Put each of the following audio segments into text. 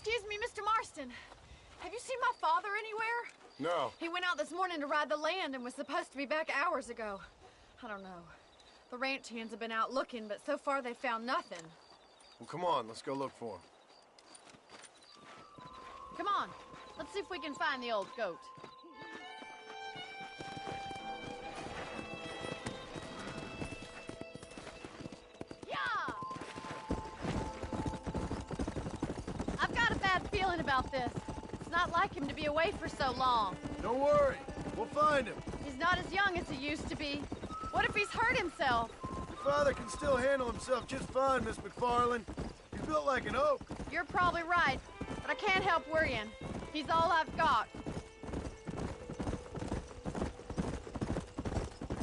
Excuse me, Mr. Marston. Have you seen my father anywhere? No. He went out this morning to ride the land and was supposed to be back hours ago. I don't know. The ranch hands have been out looking, but so far they found nothing. Well, come on, let's go look for him. Come on, let's see if we can find the old goat. Yeah! I've got a bad feeling about this. It's not like him to be away for so long. Don't worry, we'll find him. He's not as young as he used to be. What if he's hurt himself? Your father can still handle himself just fine, Miss McFarland. He's built like an oak. You're probably right, but I can't help worrying. He's all I've got.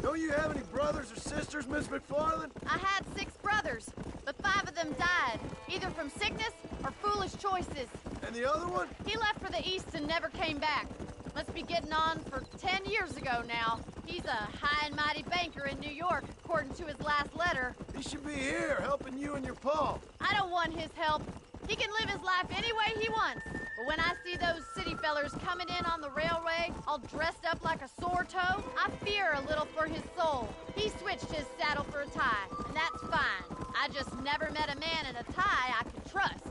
Don't you have any brothers or sisters, Miss McFarland? I had 6 brothers, but 5 of them died, either from sickness or foolish choices. And the other one? He left for the east and never came back. Must be getting on for 10 years ago now. He's a high and mighty banker in New York, according to his last letter. He should be here, helping you and your pa. I don't want his help. He can live his life any way he wants. But when I see those city fellers coming in on the railway, all dressed up like a sore toe, I fear a little for his soul. He switched his saddle for a tie, and that's fine. I just never met a man in a tie I could trust.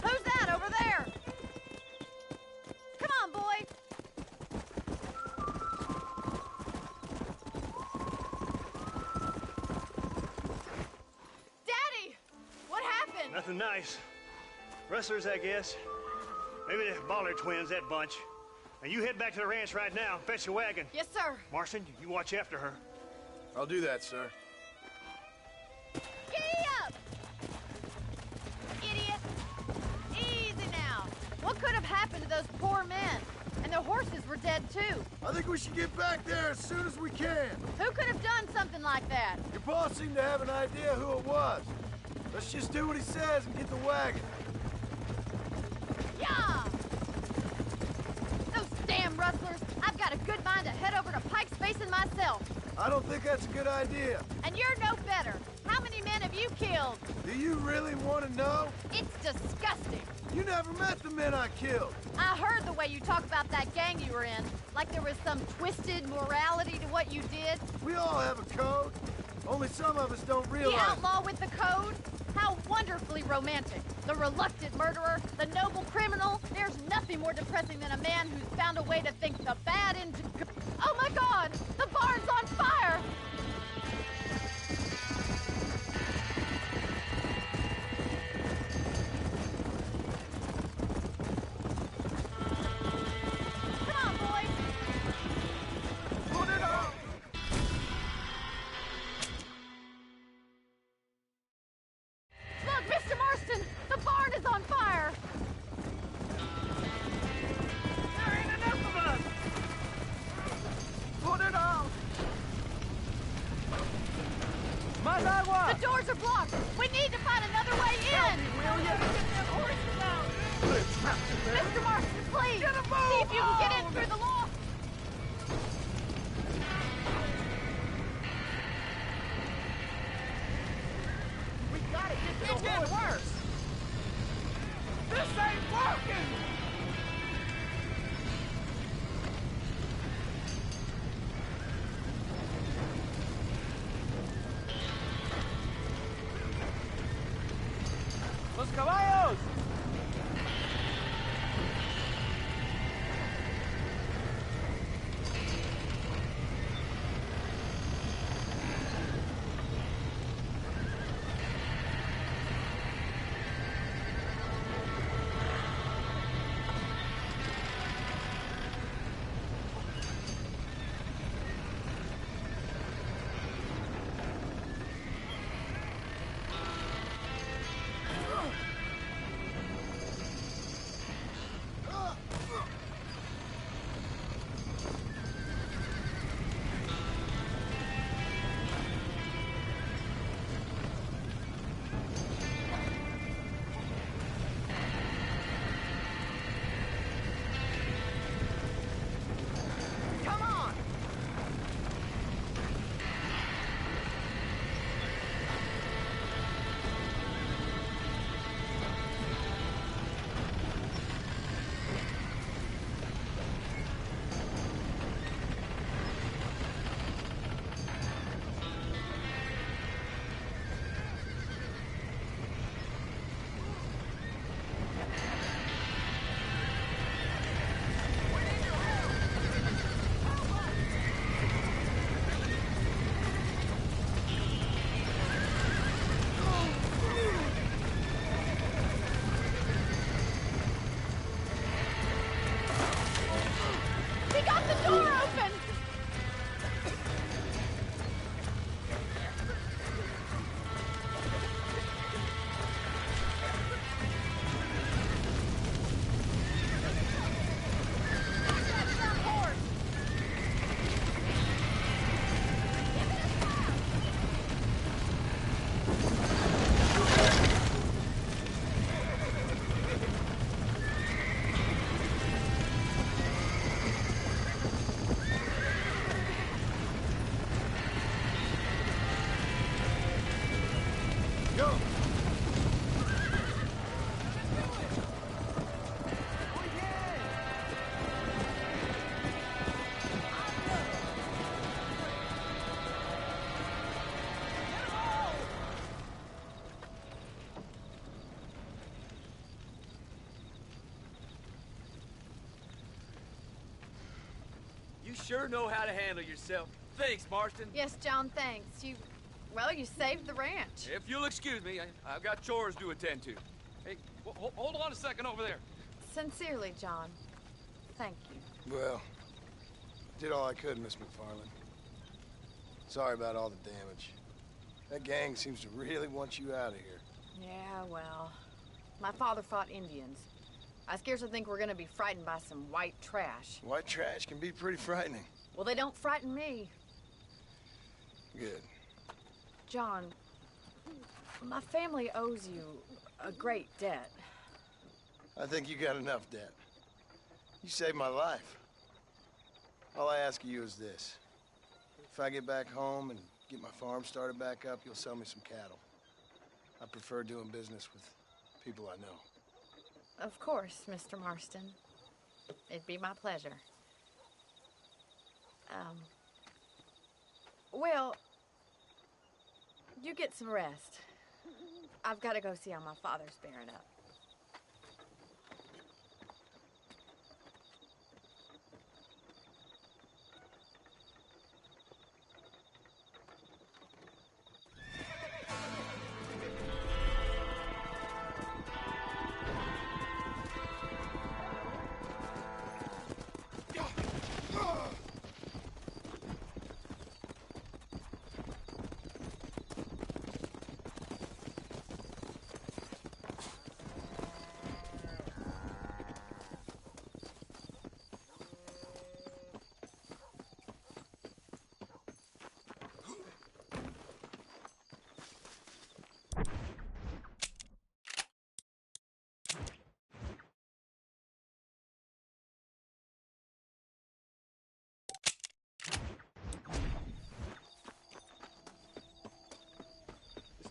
Who's that over there? Come on, boy. Daddy! What happened? Nothing nice. Rustlers, I guess. Maybe the Baller twins, that bunch. Now you head back to the ranch right now and fetch the wagon. Yes, sir. Marston, you watch after her. I'll do that, sir. Giddy up! Idiot! Easy now. What could have happened to those poor men? And their horses were dead, too. I think we should get back there as soon as we can. Who could have done something like that? Your boss seemed to have an idea who it was. Let's just do what he says and get the wagon. Yeah! Those damn rustlers! I've got a good mind to head over to Pike's Basin myself. I don't think that's a good idea. And you're no better. How many men have you killed? Do you really want to know? It's disgusting. You never met the men I killed. I heard the way you talk about that gang you were in. Like there was some twisted morality to what you did. We all have a code. Only some of us don't The realize. outlaw with the code? How wonderfully romantic. The reluctant murderer, the noble criminal. There's nothing more depressing than a man who's found a way to think the bad into good. Oh my God! The barn's on fire! Come on, boys! Put it up! Look, Mr. Marston! The barn is on fire! There ain't enough of us! Put it out! The doors are blocked! We need to find another way in! Will you? Get them horses out! Mr. Marston, please! Get 'em See if you can get in moved! through the loft! We gotta get to the horse! Worse! This ain't working! ¡Los caballos! sure know how to handle yourself. Thanks, Marston. Yes, John, thanks. Well, you saved the ranch. If you'll excuse me, I've got chores to attend to. Hey, hold on a second over there. Sincerely, John. Thank you. Well, did all I could, Miss McFarland. Sorry about all the damage. That gang seems to really want you out of here. Yeah, well, my father fought Indians. I scarcely think we're gonna be frightened by some white trash. White trash can be pretty frightening. Well, they don't frighten me. Good. John, my family owes you a great debt. I think you got enough debt. You saved my life. All I ask of you is this. If I get back home and get my farm started back up, you'll sell me some cattle. I prefer doing business with people I know. Of course, Mr. Marston. It'd be my pleasure. Well, you get some rest. I've got to go see how my father's bearing up.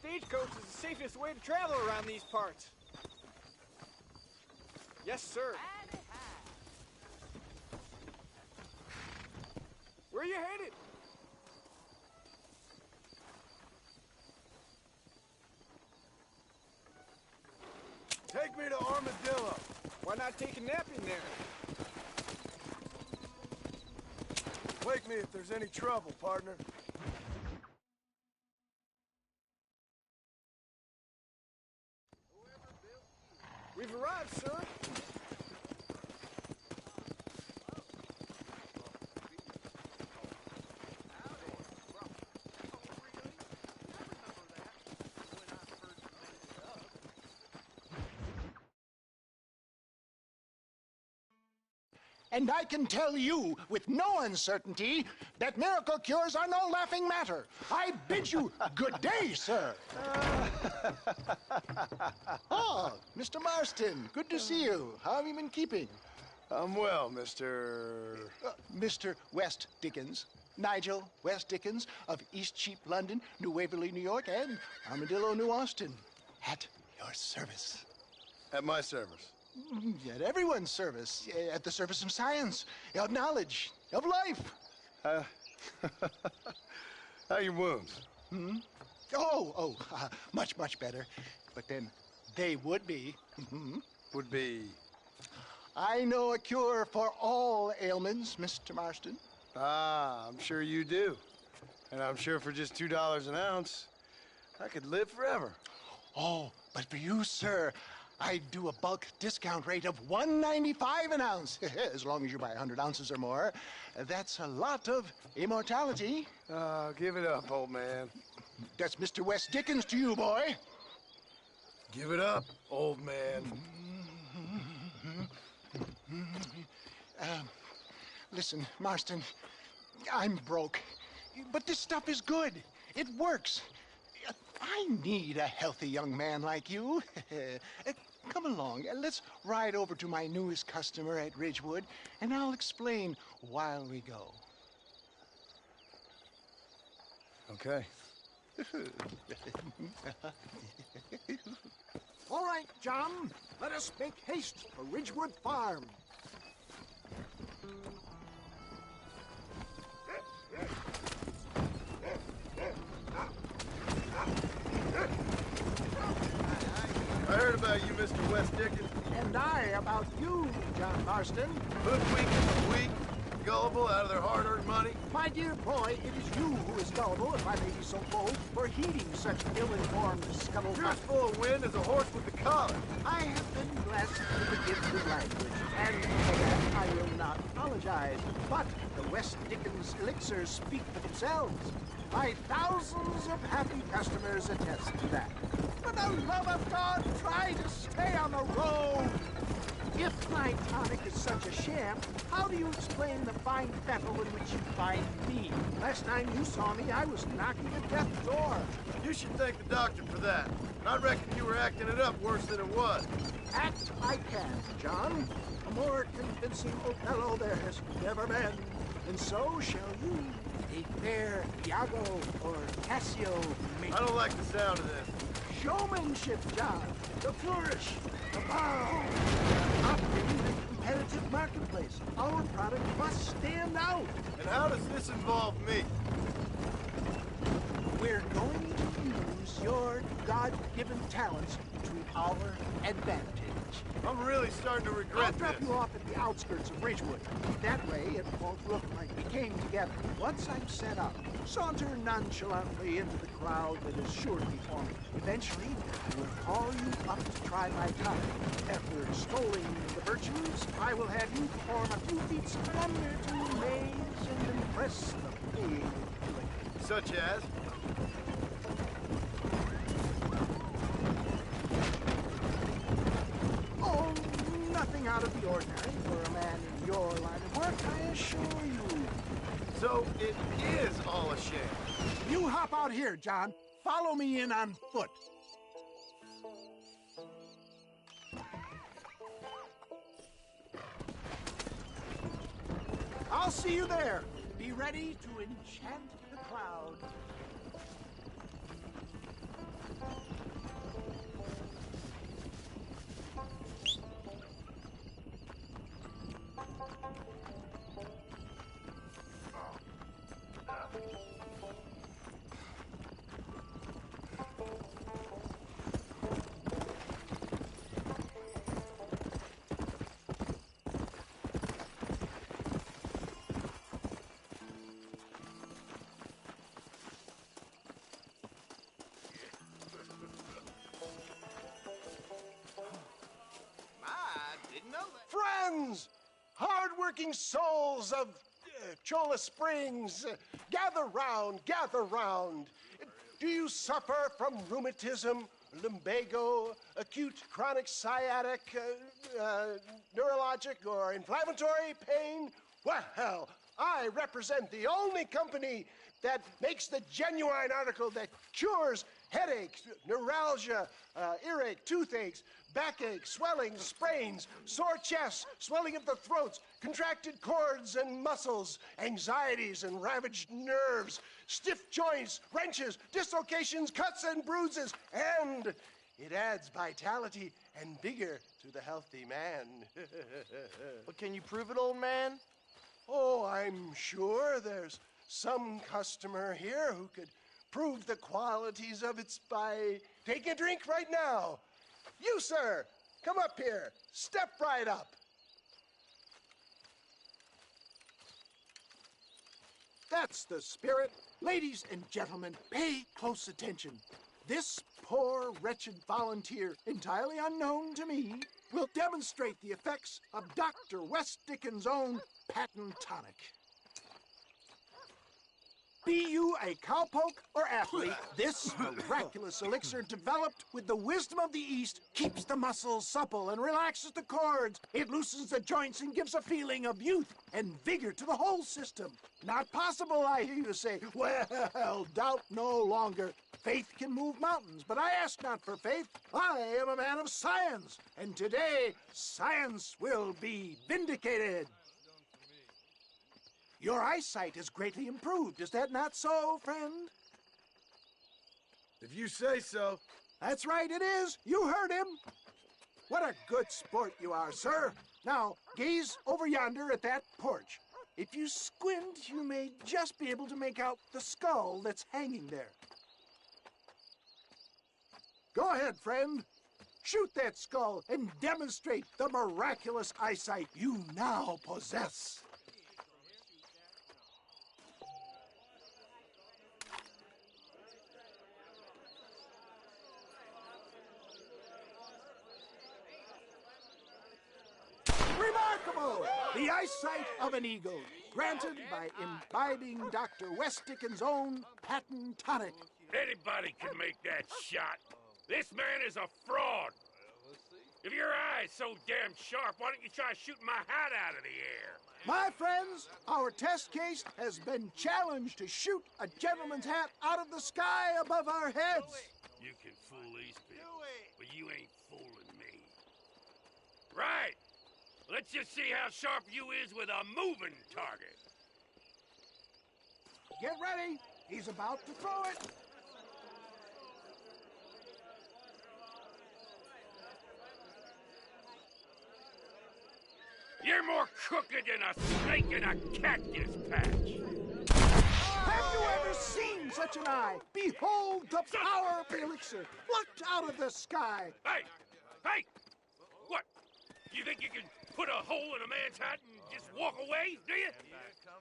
Stagecoach is the safest way to travel around these parts. Yes, sir. Where are you headed? Take me to Armadillo. Why not take a nap in there? Wake me if there's any trouble, partner. We've arrived, sir. And I can tell you with no uncertainty that miracle cures are no laughing matter. I bid you good day, sir. Oh, Mr. Marston, good to see you. How have you been keeping? I'm well, Mr. Mr. West Dickens. Nigel West Dickens of East Cheap, London, New Waverly, New York, and Armadillo, New Austin. At your service. At my service. At everyone's service. At the service of science, of knowledge, of life. How are your wounds? Much, much better. But then they would be. Would be... I know a cure for all ailments, Mr. Marston. Ah, I'm sure you do. And I'm sure for just $2 an ounce, I could live forever. Oh, but for you, sir, I'd do a bulk discount rate of $1.95 an ounce, as long as you buy 100 ounces or more. That's a lot of immortality. Give it up, old man. That's Mr. West Dickens to you, boy. Give it up, old man. Listen, Marston, I'm broke, but this stuff is good. It works. I need a healthy young man like you. Come along, let's ride over to my newest customer at Ridgewood, and I'll explain while we go. Okay. All right, John, let us make haste for Ridgewood Farm. I heard about you, Mr. West Dickens. And I about you, John Marston. Hoodwink is weak, gullible out of their hard-earned money? My dear boy, it is you who is gullible, if I may be so bold, for heeding such ill-informed scuttlebutt. You're as full of wind as a horse with the collar. I have been blessed with the gift of language, and for that I will not apologize. But the West Dickens elixirs speak for themselves. My thousands of happy customers attest to that. For the love of God, try to stay on the road. If my tonic is such a sham, how do you explain the fine fettle in which you find me? Last time you saw me, I was knocking at death's door. You should thank the doctor for that. I reckon you were acting it up worse than it was. Act I can, John. A more convincing Othello there has never been. And so shall you, a fair Iago or Cassio make. I don't like the sound of this. Showmanship, John. The flourish. The bow. Operating in a competitive marketplace. Our product must stand out. And how does this involve me? We're going to use your God-given talents to our advantage. I'm really starting to I'll regret drop this. you off at the outskirts of Ridgewood. That way, it won't look like we came together. Once I'm set up, saunter nonchalantly into the crowd that is sure to be forming. Eventually, I will call you up to try my time. After extolling the virtues, I will have you perform a few feats of wonder to amaze and impress the paying public. Such as? Oh, nothing out of the ordinary for a man in your line of work, I assure you. So it is all a shame. You hop out here, John. Follow me in on foot. I'll see you there. Be ready to enchant the crowd. Friends, hard-working souls of Cholla Springs, gather round, gather round. Do you suffer from rheumatism, lumbago, acute chronic sciatic, neurologic, or inflammatory pain? Well, I represent the only company that makes the genuine article that cures headaches, neuralgia, earache, toothaches, backache, swelling, sprains, sore chests, swelling of the throats, contracted cords and muscles, anxieties and ravaged nerves, stiff joints, wrenches, dislocations, cuts and bruises, and it adds vitality and vigor to the healthy man. But can you prove it, old man? Oh, I'm sure there's some customer here who could prove the qualities of it by taking a drink right now. You, sir, come up here. Step right up. That's the spirit. Ladies and gentlemen, pay close attention. This poor, wretched volunteer, entirely unknown to me, will demonstrate the effects of Dr. West Dickens' own patent tonic. Be you a cowpoke or athlete, this miraculous elixir developed with the wisdom of the East keeps the muscles supple and relaxes the cords. It loosens the joints and gives a feeling of youth and vigor to the whole system. Not possible, I hear you say. Well, doubt no longer. Faith can move mountains, but I ask not for faith. I am a man of science, and today science will be vindicated. Your eyesight has greatly improved. Is that not so, friend? If you say so. That's right, it is. You heard him. What a good sport you are, sir. Now, gaze over yonder at that porch. If you squint, you may just be able to make out the skull that's hanging there. Go ahead, friend. Shoot that skull and demonstrate the miraculous eyesight you now possess. eyesight of an eagle, granted by imbibing Dr. Westickens' own patent tonic. Anybody can make that shot. This man is a fraud. If your eye's so damn sharp, why don't you try shooting my hat out of the air? My friends, our test case has been challenged to shoot a gentleman's hat out of the sky above our heads. You can fool these people, but you ain't fooling me. Right. Let's just see how sharp you is with a moving target. Get ready. He's about to throw it. You're more crooked than a snake in a cactus patch. Have you ever seen such an eye? Behold the power of the elixir, plucked out of the sky. Hey! Hey! What? You think you can put a hole in a man's hat and just walk away, do you?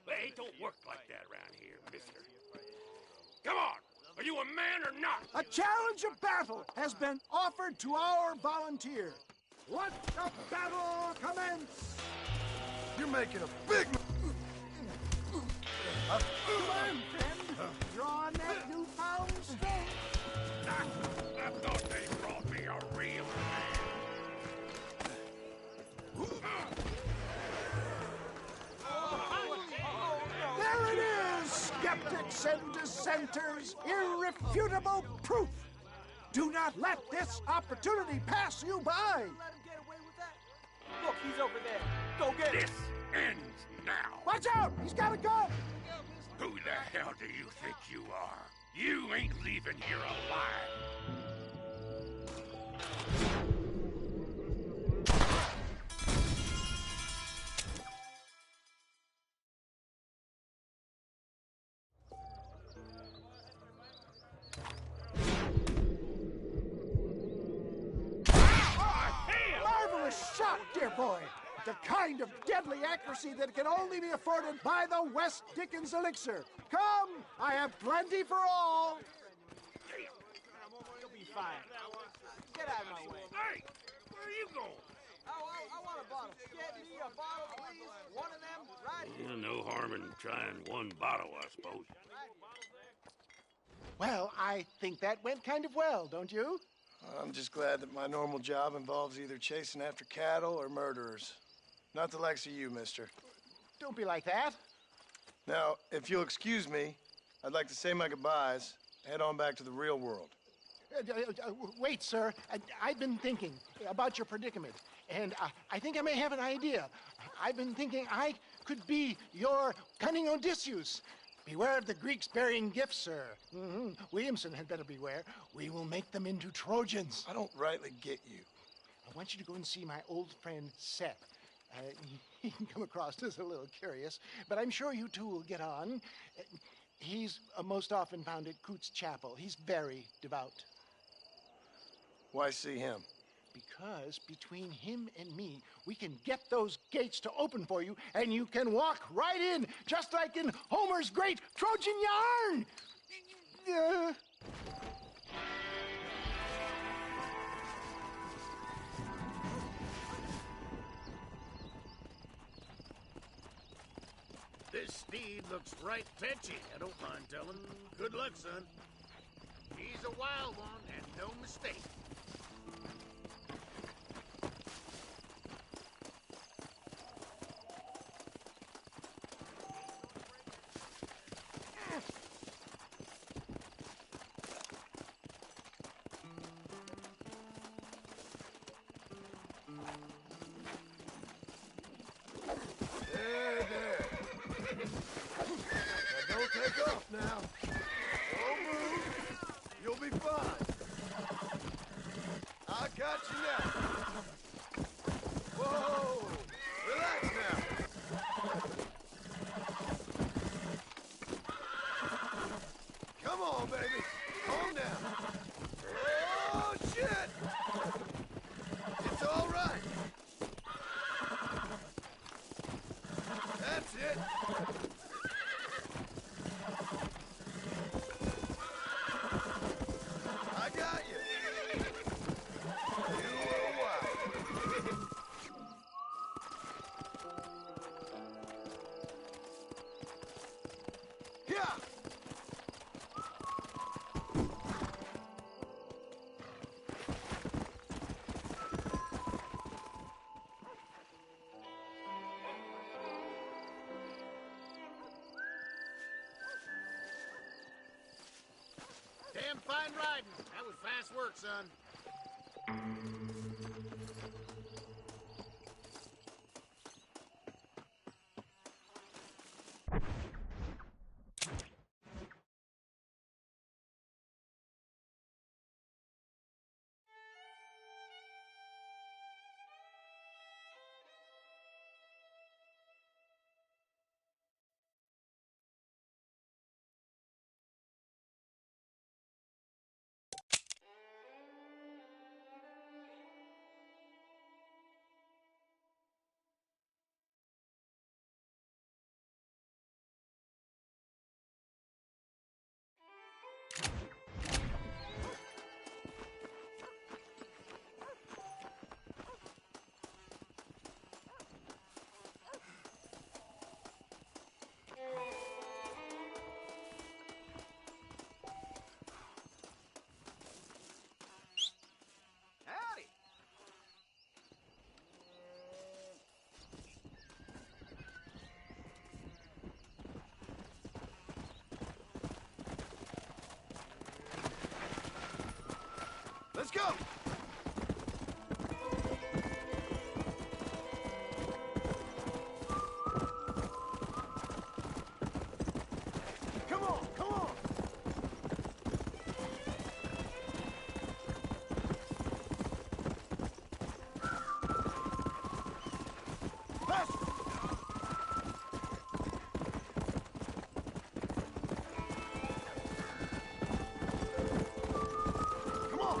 Hey, it don't work like that around here, mister. Come on! Are you a man or not? A challenge of battle has been offered to our volunteer. Let the battle commence! You're making a big... Come on, friend. Draw on that newfound strength. I thought they brought me a real man. There it is, skeptics and dissenters. Irrefutable proof. Do not let this opportunity pass you by. Let him get away with that? Look, he's over there. Go get him. This ends now. Watch out! He's got a gun! Who the hell do you think you are? You ain't leaving here alive. Marvelous shot, dear boy. The kind of deadly accuracy that can only be afforded by the West Dickens elixir. Come, I have plenty for all. You'll be fine. Get out of my way. Hey, where are you going? I want a bottle. Get me a bottle, please. One of them, right here. No harm in trying one bottle, I suppose. Well, I think that went kind of well, don't you? I'm just glad that my normal job involves either chasing after cattle or murderers. Not the likes of you, mister. Don't be like that. Now, if you'll excuse me, I'd like to say my goodbyes, head on back to the real world. Wait, sir. I've been thinking about your predicament, and I think I may have an idea. I've been thinking I could be your cunning Odysseus. Beware of the Greeks bearing gifts, sir. Williamson had better beware. We will make them into Trojans. I don't rightly get you. I want you to go and see my old friend Seth. He can come across as a little curious, but I'm sure you two will get on. He's most often found at Coots Chapel. He's very devout. Why see him? Because between him and me, we can get those gates to open for you, and you can walk right in, just like in Homer's great Trojan yarn! This steed looks right tetchy, I don't mind telling. Good luck, son. He's a wild one, and no mistake. Take off now. Don't move. You'll be fine. I got you now. Whoa! Relax now. Come on, baby. Calm down. Oh, shit! It's all right. That's it. Damn fine riding. That was fast work, son. Howdy. Let's go! Come on, come on! Faster! Come on!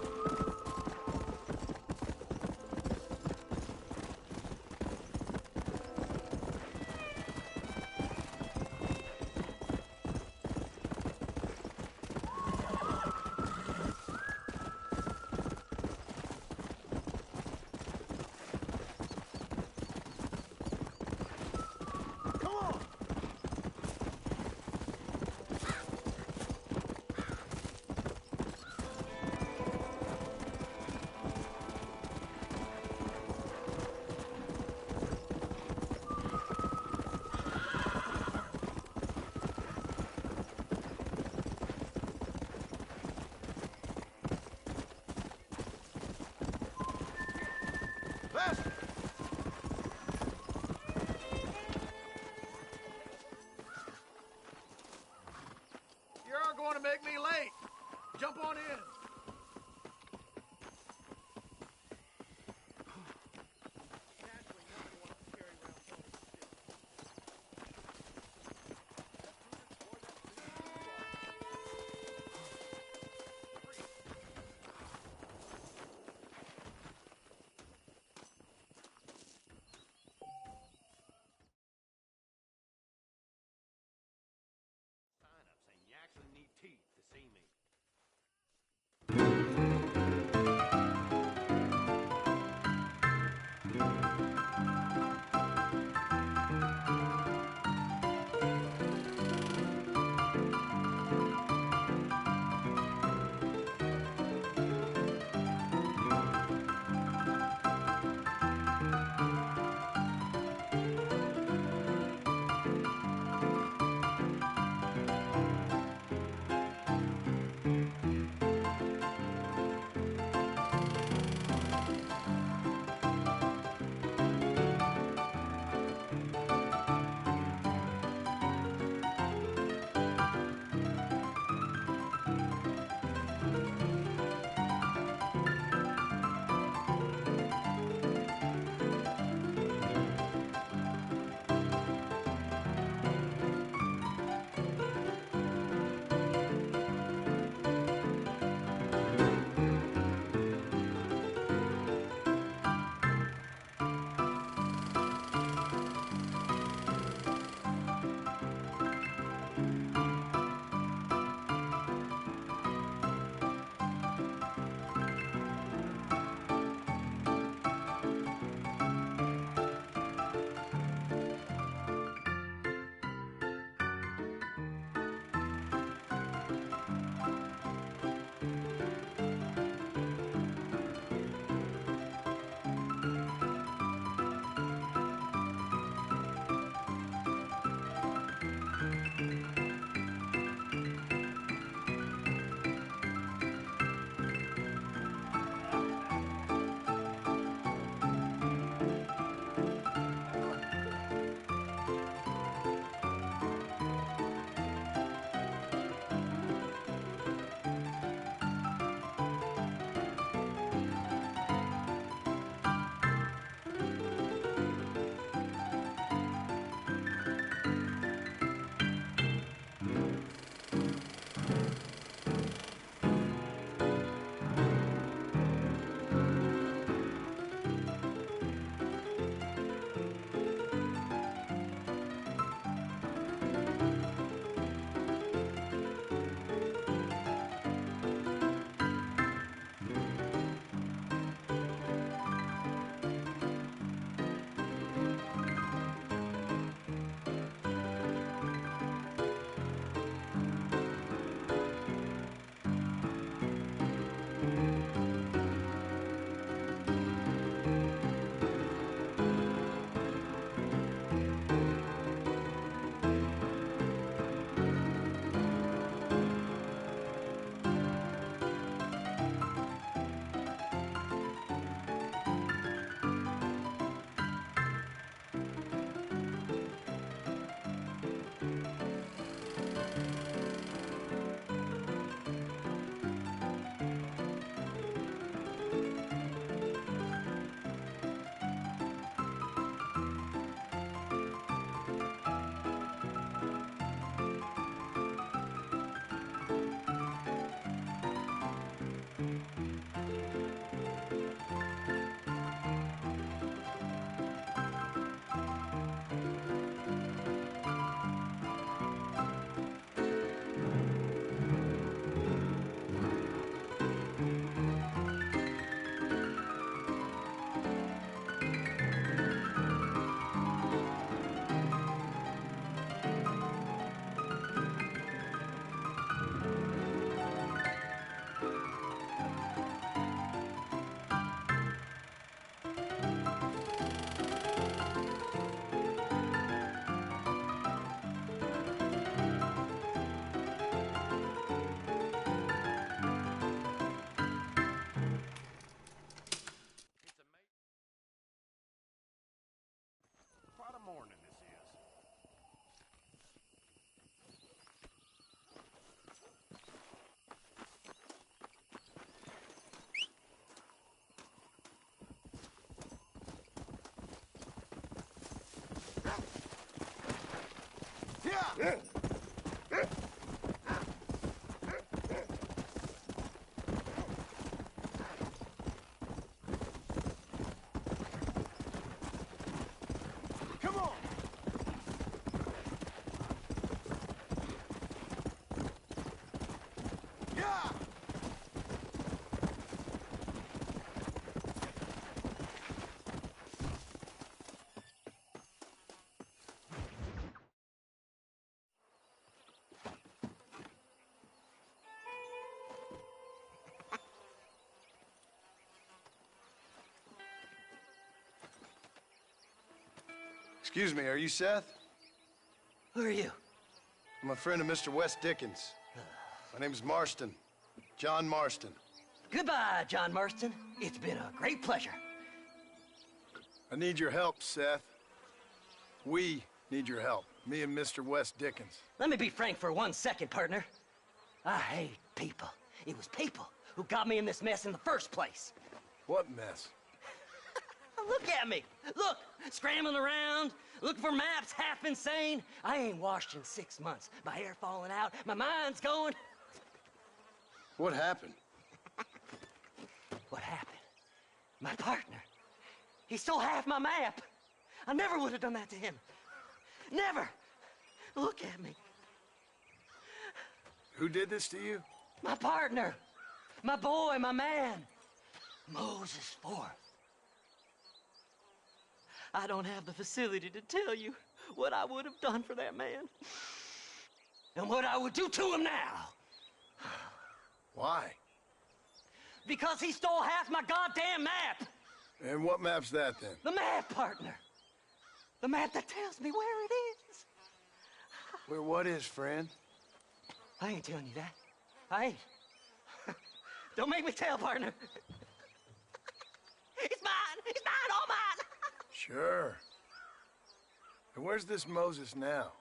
Come on! Faster! You're going to make me late. Jump on in. Sign up saying you actually need teeth to see me. Come on! Yeah! Excuse me, are you Seth? Who are you? I'm a friend of Mr. Wes Dickens. My name's Marston. John Marston. Goodbye, John Marston. It's been a great pleasure. I need your help, Seth. We need your help. Me and Mr. Wes Dickens. Let me be frank for 1 second, partner. I hate people. It was people who got me in this mess in the first place. What mess? Look at me. Look, scrambling around, looking for maps, half insane. I ain't washed in 6 months. My hair falling out, my mind's going. What happened? What happened? My partner. He stole half my map. I never would have done that to him. Never. Look at me. Who did this to you? My partner. My boy, my man. Moses Forth. I don't have the facility to tell you what I would have done for that man. And what I would do to him now. Why? Because he stole half my goddamn map. And what map's that, then? The map, partner. The map that tells me where it is. Where what is, friend? I ain't telling you that. I ain't. Don't make me tell, partner. It's mine. It's mine, all mine. Sure. And where's this Moses now?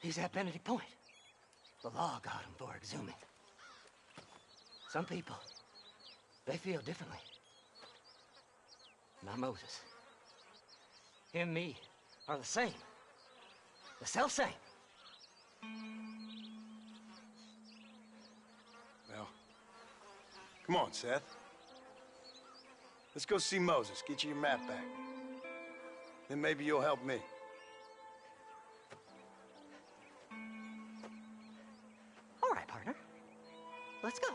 He's at Benedict Point. The law got him for exhuming. Some people, they feel differently. Not Moses. Him and me are the same. The self-same. Well, come on, Seth. Let's go see Moses, get you your map back. Then maybe you'll help me. All right, partner. Let's go.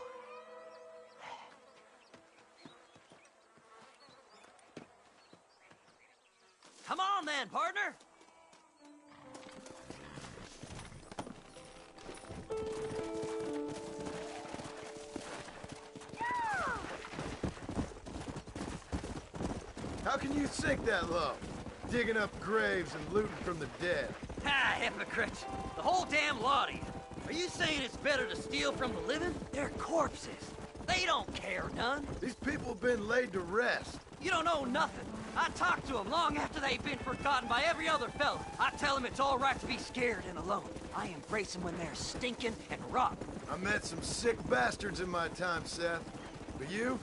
Come on then, partner. How can you sink that low? Digging up graves and looting from the dead. Ah, hypocrite. The whole damn lot of you. Are you saying it's better to steal from the living? They're corpses. They don't care none. These people have been laid to rest. You don't know nothing. I talk to them long after they've been forgotten by every other fella. I tell them it's all right to be scared and alone. I embrace them when they're stinking and rotten. I met some sick bastards in my time, Seth. But you're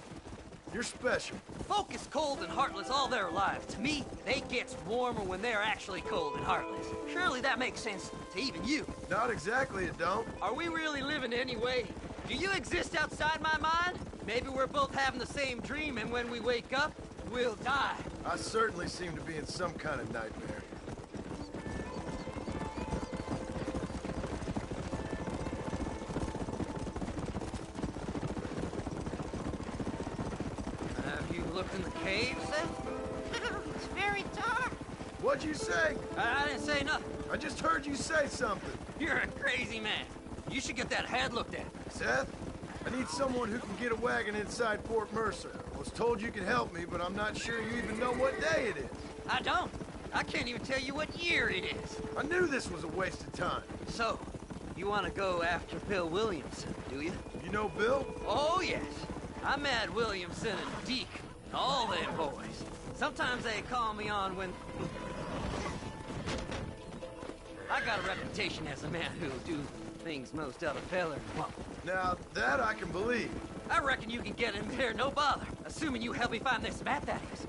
special. Folk is cold and heartless all their lives. To me, they gets warmer when they're actually cold and heartless. Surely that makes sense to even you. Not exactly, it don't. Are we really living anyway? Do you exist outside my mind? Maybe we're both having the same dream, and when we wake up, we'll die. I certainly seem to be in some kind of nightmare. Have you looked in the cave, Seth? It's very dark. What'd you say? I didn't say nothing. I just heard you say something. You're a crazy man. You should get that head looked at. Seth, I need someone who can get a wagon inside Fort Mercer. I was told you could help me, but I'm not sure you even know what day it is. I don't. I can't even tell you what year it is. I knew this was a waste of time. So, you want to go after Bill Williamson, do you? You know Bill? Oh, yes. I met Williamson and Deke and all them boys. Sometimes they call me on when... I got a reputation as a man who'll do things most other fellers won't. Now, that I can believe. I reckon you can get in there, no bother. Assuming you help me find this map, that is.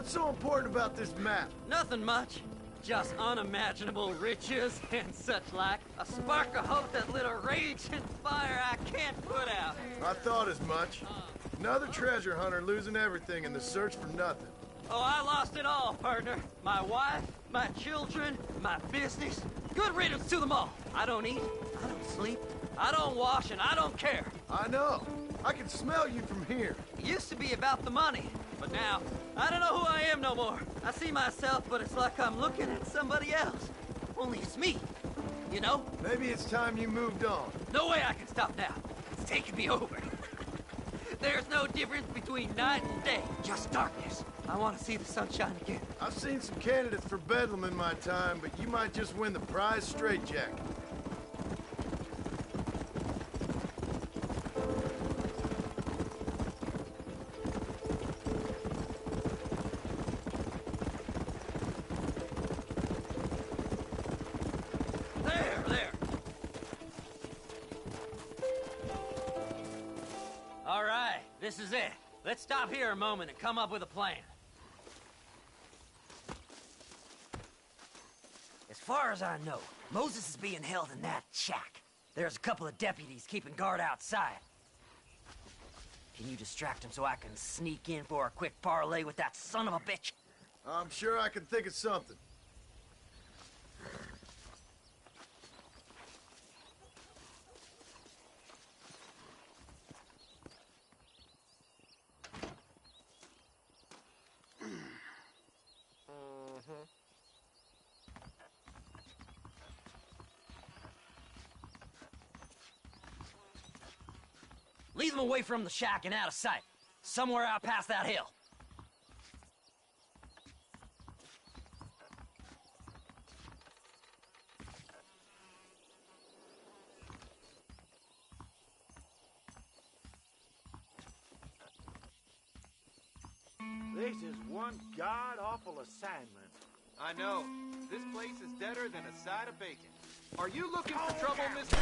What's so important about this map? Nothing much. Just unimaginable riches and such like. A spark of hope that lit a raging fire I can't put out. I thought as much. Another treasure hunter losing everything in the search for nothing. Oh, I lost it all, partner. My wife, my children, my business. Good riddance to them all. I don't eat, I don't sleep, I don't wash, and I don't care. I know. I can smell you from here. It used to be about the money, but now, I don't know who I am no more. I see myself, but it's like I'm looking at somebody else. Only it's me, you know? Maybe it's time you moved on. No way I can stop now. It's taking me over. There's no difference between night and day, just darkness. I want to see the sunshine again. I've seen some candidates for Bedlam in my time, but you might just win the prize straitjacket. There. All right, this is it. Let's stop here a moment and come up with a plan. As far as I know, Moses is being held in that shack. There's a couple of deputies keeping guard outside. Can you distract him so I can sneak in for a quick parlay with that son of a bitch? I'm sure I can think of something. Lead them away from the shack and out of sight. Somewhere out past that hill. This is one god-awful assignment. I know. This place is deader than a side of bacon. Are you looking for trouble, mister?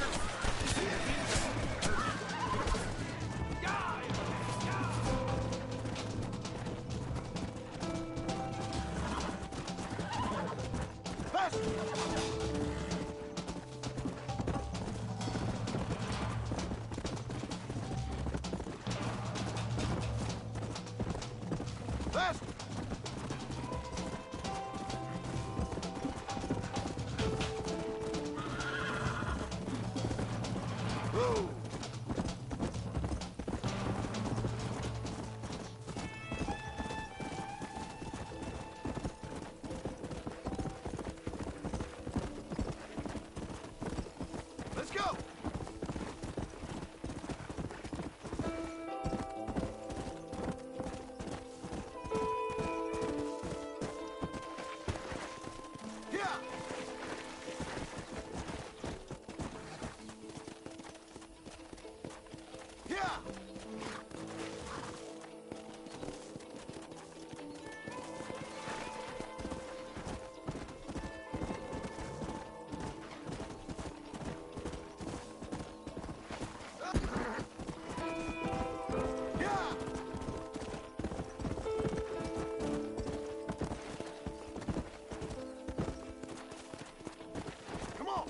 Fast! Whoa! Let's go! Yeah! Yeah! Yeah! Come on!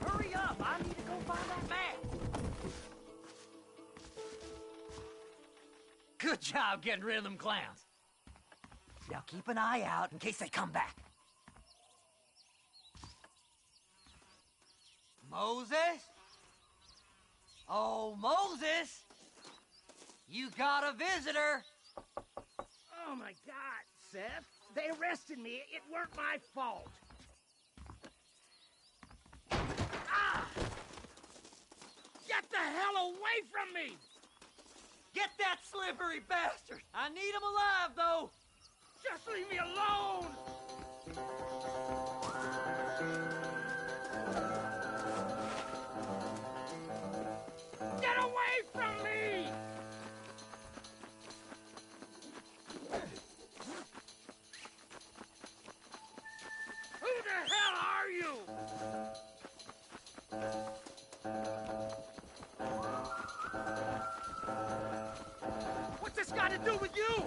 Hurry up! I need to go find that map! Good job getting rid of them clowns. Now keep an eye out in case they come back. Moses? Oh, Moses! You got a visitor! Oh my God, Seth. They arrested me. It weren't my fault. Ah! Get the hell away from me! Get that slippery bastard! I need him alive, though! Just leave me alone! Get away from me! Who the hell are you? What's this got to do with you?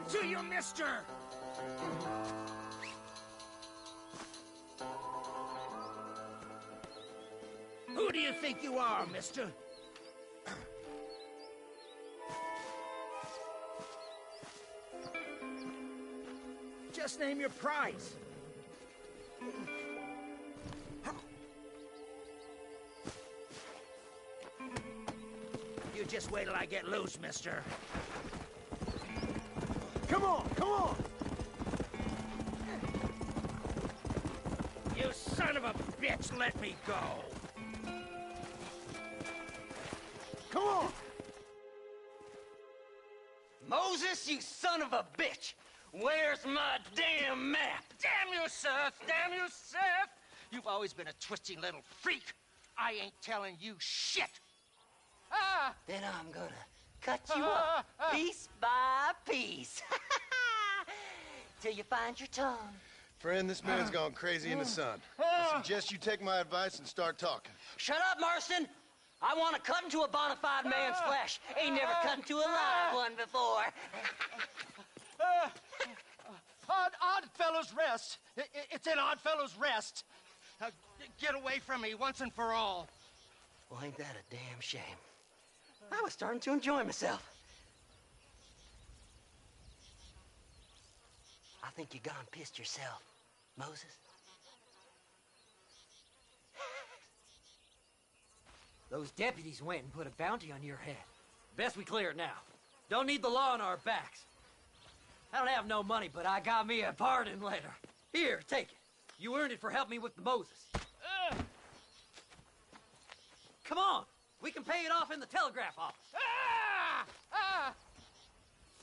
to you, mister! Who do you think you are, mister? Just name your price. You just wait till I get loose, mister. Come on, come on! You son of a bitch, let me go! Come on! Moses, you son of a bitch! Where's my damn map? Damn you, Seth! Damn you, Seth! You've always been a twisty little freak. I ain't telling you shit. Ah! Then I'm gonna cut you up piece by piece. Till you find your tongue. Friend, this man's gone crazy in the sun. I suggest you take my advice and start talking. Shut up, Marston! I want to cut into a bona fide man's flesh. Ain't never cut into a live one before. Oddfellows Rest. It's in Oddfellows Rest. Get away from me once and for all. Well, ain't that a damn shame? I was starting to enjoy myself. I think you gone pissed yourself, Moses. Those deputies went and put a bounty on your head. Best we clear it now. Don't need the law on our backs. I don't have no money, but I got me a pardon letter. Here, take it. You earned it for helping me with the Moses. Come on. We can pay it off in the telegraph office.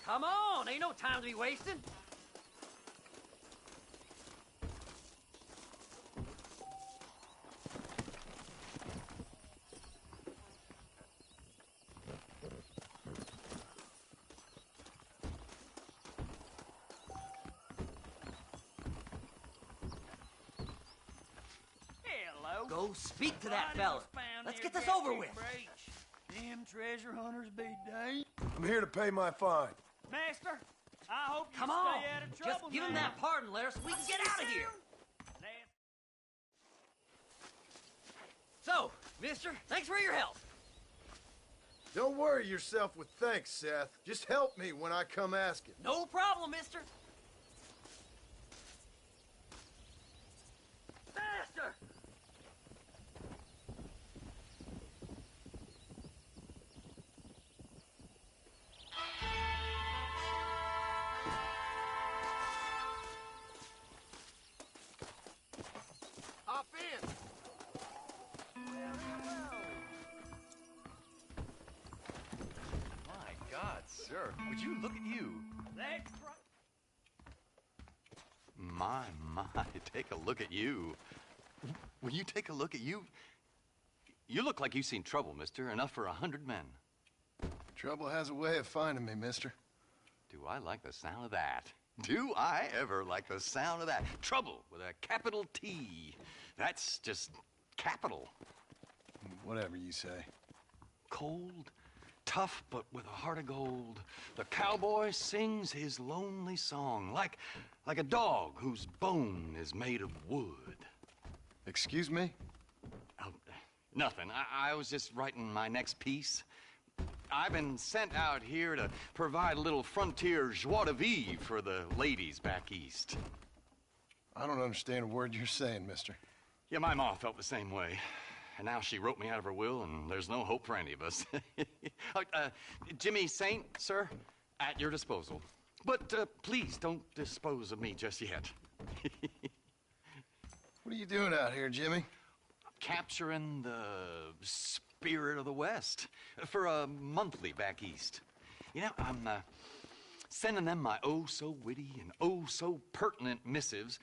Come on. Ain't no time to be wasted. Go speak to that fella. Let's get this over with. Them treasure hunters be dang. I'm here to pay my fine. Master, I hope you Come stay on. out of trouble. Just give him that pardon letter so we can get out of here. So, mister, thanks for your help. Don't worry yourself with thanks, Seth. Just help me when I come asking. No problem, mister. Master! Hop in. My God, sir, would you look at you? That's right. My, take a look at you. Will you take a look at you? You look like you've seen trouble, mister. Enough for 100 men. Trouble has a way of finding me, mister. Do I like the sound of that? Do I ever like the sound of that? Trouble with a capital T. That's just capital. Whatever you say. Cold, tough, but with a heart of gold. The cowboy sings his lonely song like a dog whose bone is made of wood. Excuse me? Oh, nothing. I was just writing my next piece. I've been sent out here to provide a little frontier joie de vivre for the ladies back east. I don't understand a word you're saying, mister. Yeah, my ma felt the same way. And now she wrote me out of her will, and there's no hope for any of us. Jimmy Saint, sir, at your disposal. But please don't dispose of me just yet. What are you doing out here, Jimmy? Capturing the spirit of the West for a monthly back east. You know, I'm sending them my oh-so-witty and oh-so-pertinent missives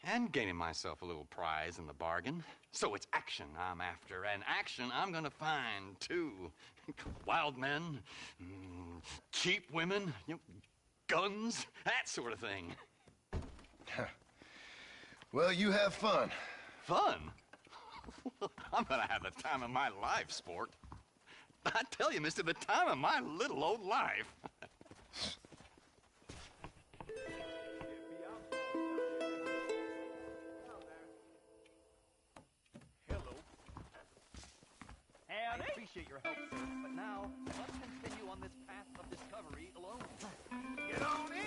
and gaining myself a little prize in the bargain. So it's action I'm after, and action I'm gonna find, too. Wild men, cheap women, you know, guns, that sort of thing. Well, you have fun. Fun? I'm gonna have the time of my life, sport. I tell you, mister, the time of my little old life. appreciate your help, sir, but now I must continue on this path of discovery alone. Get on in.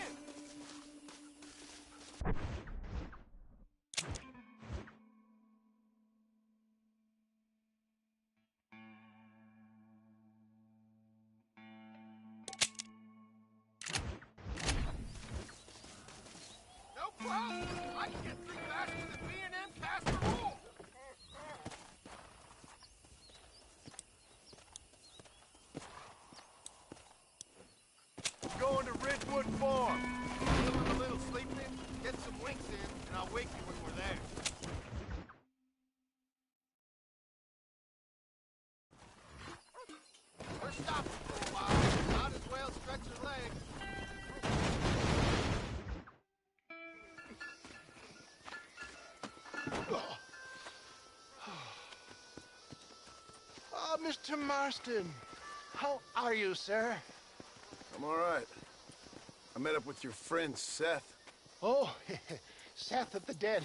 No problem. I can get through faster than B&M casserole. Going to Redwood Farm. Feeling a little sleepy? Get some winks in, and I'll wake you when we're there. We're stopping for a while. Might as well stretch your legs. Oh, Mr. Marston. How are you, sir? I'm all right. I met up with your friend, Seth. Oh, Seth of the Dead.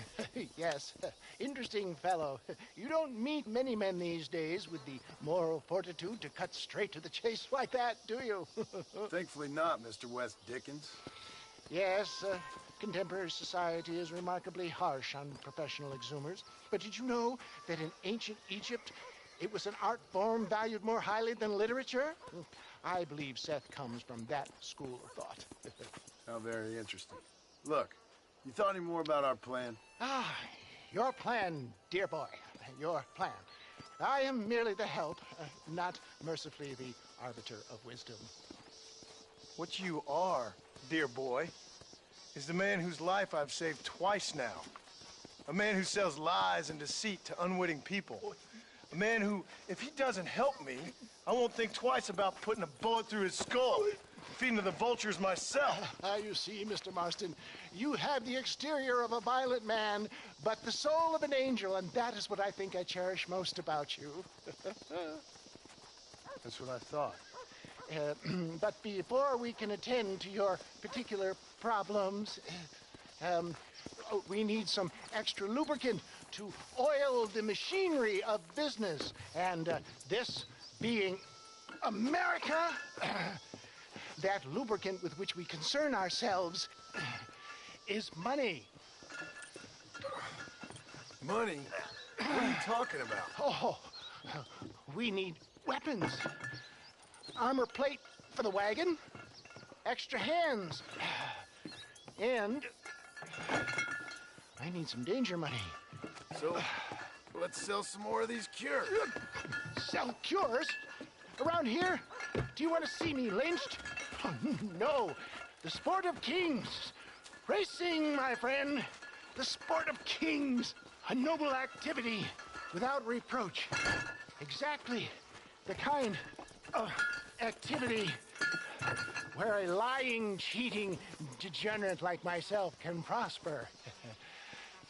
Yes, interesting fellow. You don't meet many men these days with the moral fortitude to cut straight to the chase like that, do you? Thankfully not, Mr. West Dickens. Yes, contemporary society is remarkably harsh on professional exhumers. But did you know that in ancient Egypt, it was an art form valued more highly than literature? I believe Seth comes from that school of thought. How very interesting. Look, you thought any more about our plan? Ah, your plan, dear boy. Your plan. I am merely the help, not mercifully the arbiter of wisdom. What you are, dear boy, is the man whose life I've saved twice now. A man who sells lies and deceit to unwitting people. A man who, if he doesn't help me, I won't think twice about putting a bullet through his skull, feeding to the vultures myself. You see, Mr. Marston, you have the exterior of a violent man, but the soul of an angel, and that is what I think I cherish most about you. That's what I thought. But before we can attend to your particular problems, we need some extra lubricant to oil the machinery of business. And this being America, that lubricant with which we concern ourselves is money. Money? What are you talking about? Oh, we need weapons. Armor plate for the wagon, extra hands, and I need some danger money. So, let's sell some more of these cures. Sell cures? Around here? Do you want to see me lynched? Oh, no. The sport of kings. Racing, my friend. The sport of kings. A noble activity without reproach. Exactly the kind of activity where a lying, cheating degenerate like myself can prosper.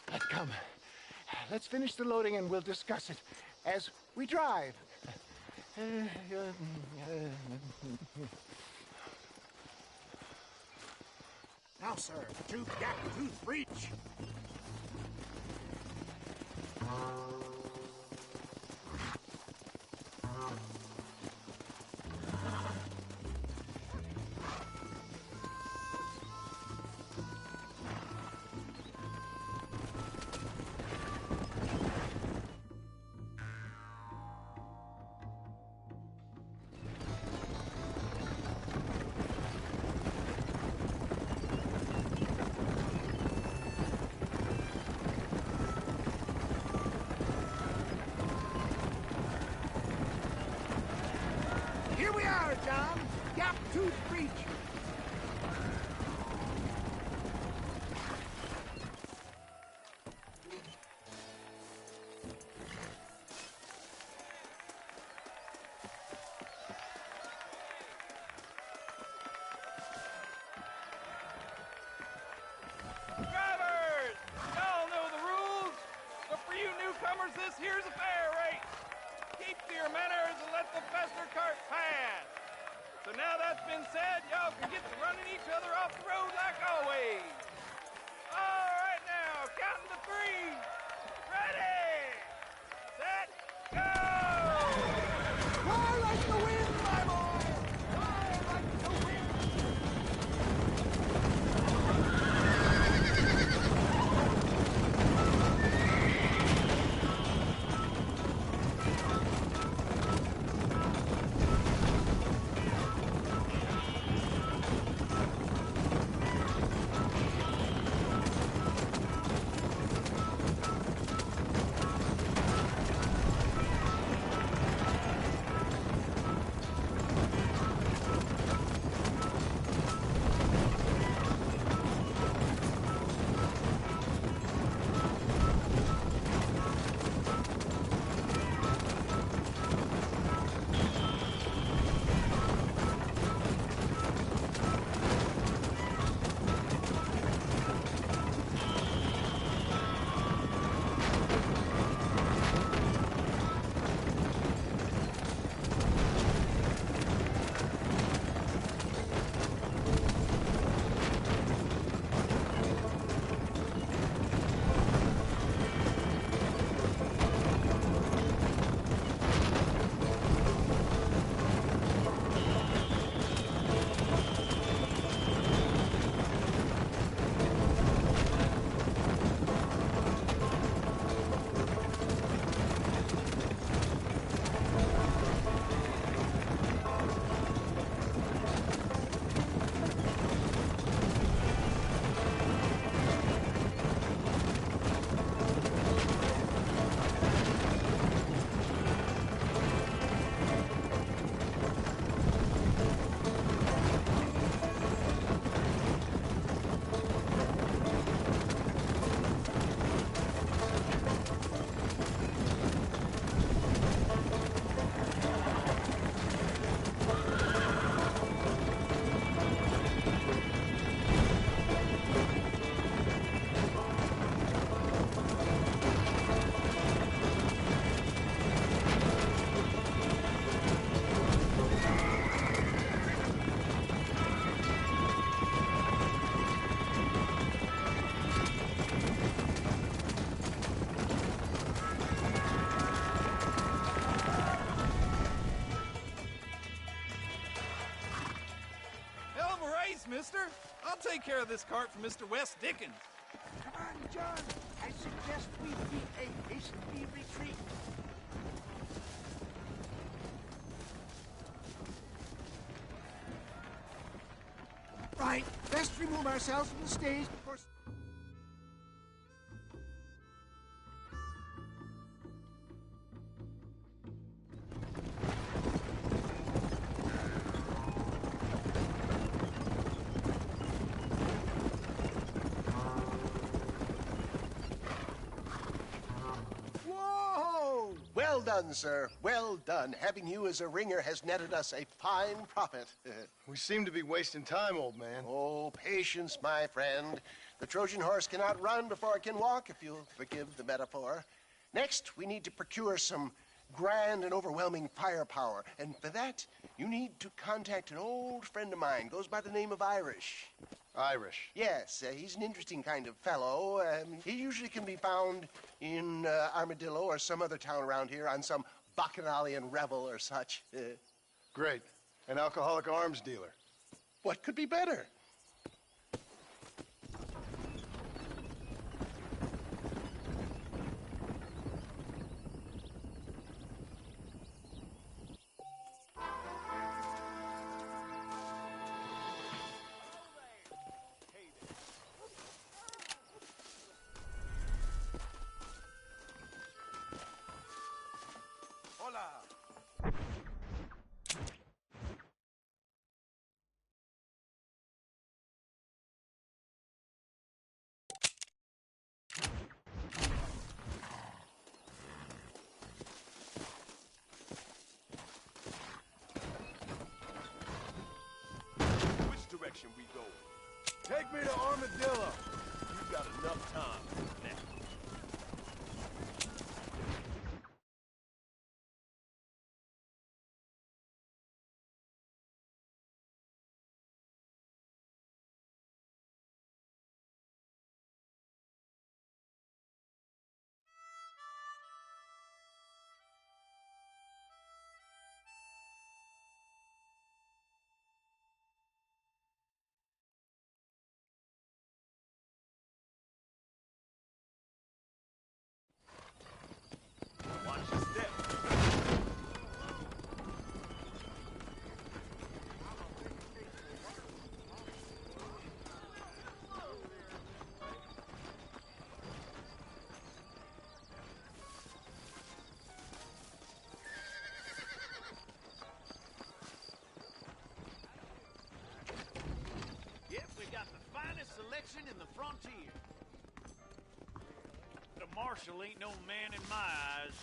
But come, let's finish the loading and we'll discuss it as we drive. Now, sir, to Gap Tooth Breach. Here we are, John. Gap Tooth Breach. Drivers! Y'all know the rules. But for you newcomers, this here's a fair race. Keep to your manners and let the faster cart pass. So now that's been said, y'all can get to running each other off the road like always. All right now, counting to 3. Ready, set, go! mister. I'll take care of this cart for Mr. West Dickens. Come on, John. I suggest we beat a hasty retreat. Right. Best remove ourselves from the stage before... Whoa! Well done, sir. Well done. Having you as a ringer has netted us a fine profit. We seem to be wasting time, old man. Oh, patience, my friend. The Trojan horse cannot run before it can walk, if you'll forgive the metaphor. Next, we need to procure some grand and overwhelming firepower. And for that, you need to contact an old friend of mine. Goes by the name of Irish. Irish? Yes, he's an interesting kind of fellow. He usually can be found in Armadillo or some other town around here on some bacchanalian revel or such. Great. An alcoholic arms dealer. What could be better? Direction we go. Take me to Armadillo. You've got enough time for that. Watch your step. Yep, we got the finest selection in the frontier. The marshal ain't no man in my eyes.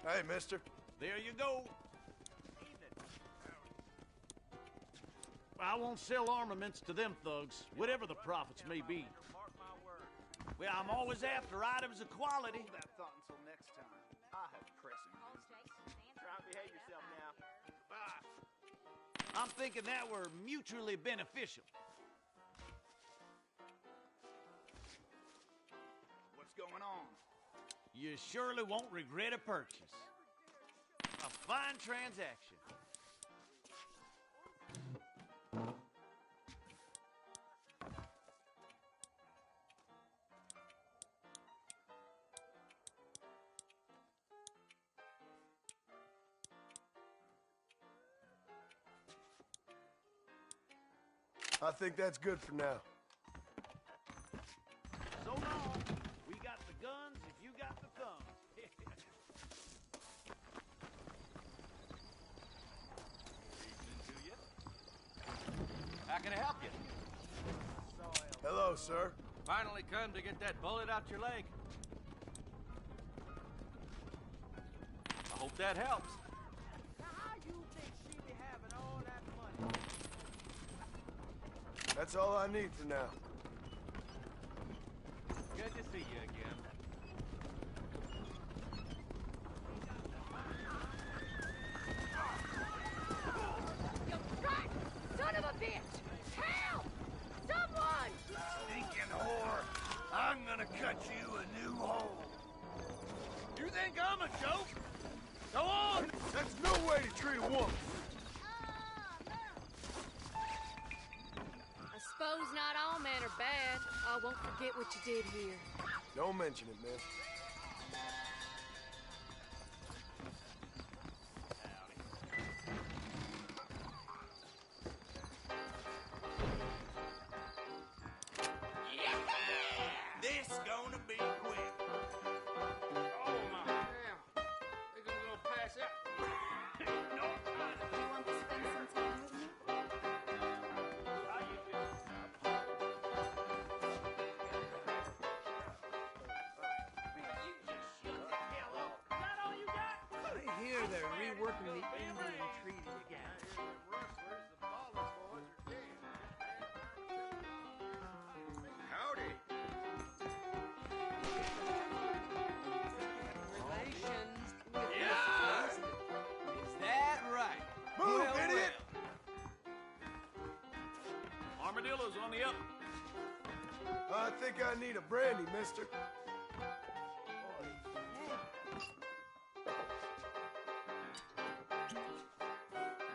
Hey, mister. There you go. I won't sell armaments to them thugs, whatever the profits may be. Well, I'm always after items of quality. Hold that thought until next time. I have pressing business. Try and behave yourself now. I'm thinking that we're mutually beneficial. What's going on? You surely won't regret a purchase. A fine transaction. I think that's good for now. So long. We got the guns if you got the thumbs. How can I help you? Hello, sir. Finally come to get that bullet out your leg. I hope that helps. Now, how you think she be having all that money? That's all I need for now. Good to see you again. You rat! Son of a bitch! Help! Someone! Stinking whore! I'm gonna cut you a new hole. You there? think I'm a joke? Go on! That's no way to treat a woman. I suppose not all men are bad. I won't forget what you did here. Don't mention it, miss. This gonna be quick. Oh my! Damn. Think I'm gonna pass out. You want to spend some time with me? How you doing? You just shut the hell up. Is that all you got? I hear they're reworking the Indian Treaty again. Howdy. Relations with Yeah. Is that right? Move, Well, idiot! Armadillo's on the up. I think I need a brandy, mister.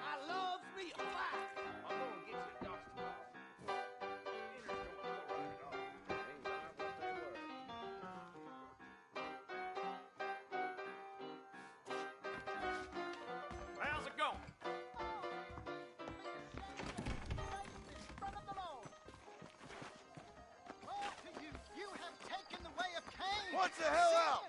I love me a fight. I'm gonna get you a dust tomorrow. Dinner's going all right at all. Ain't right what they were. How's it going? What the hell out?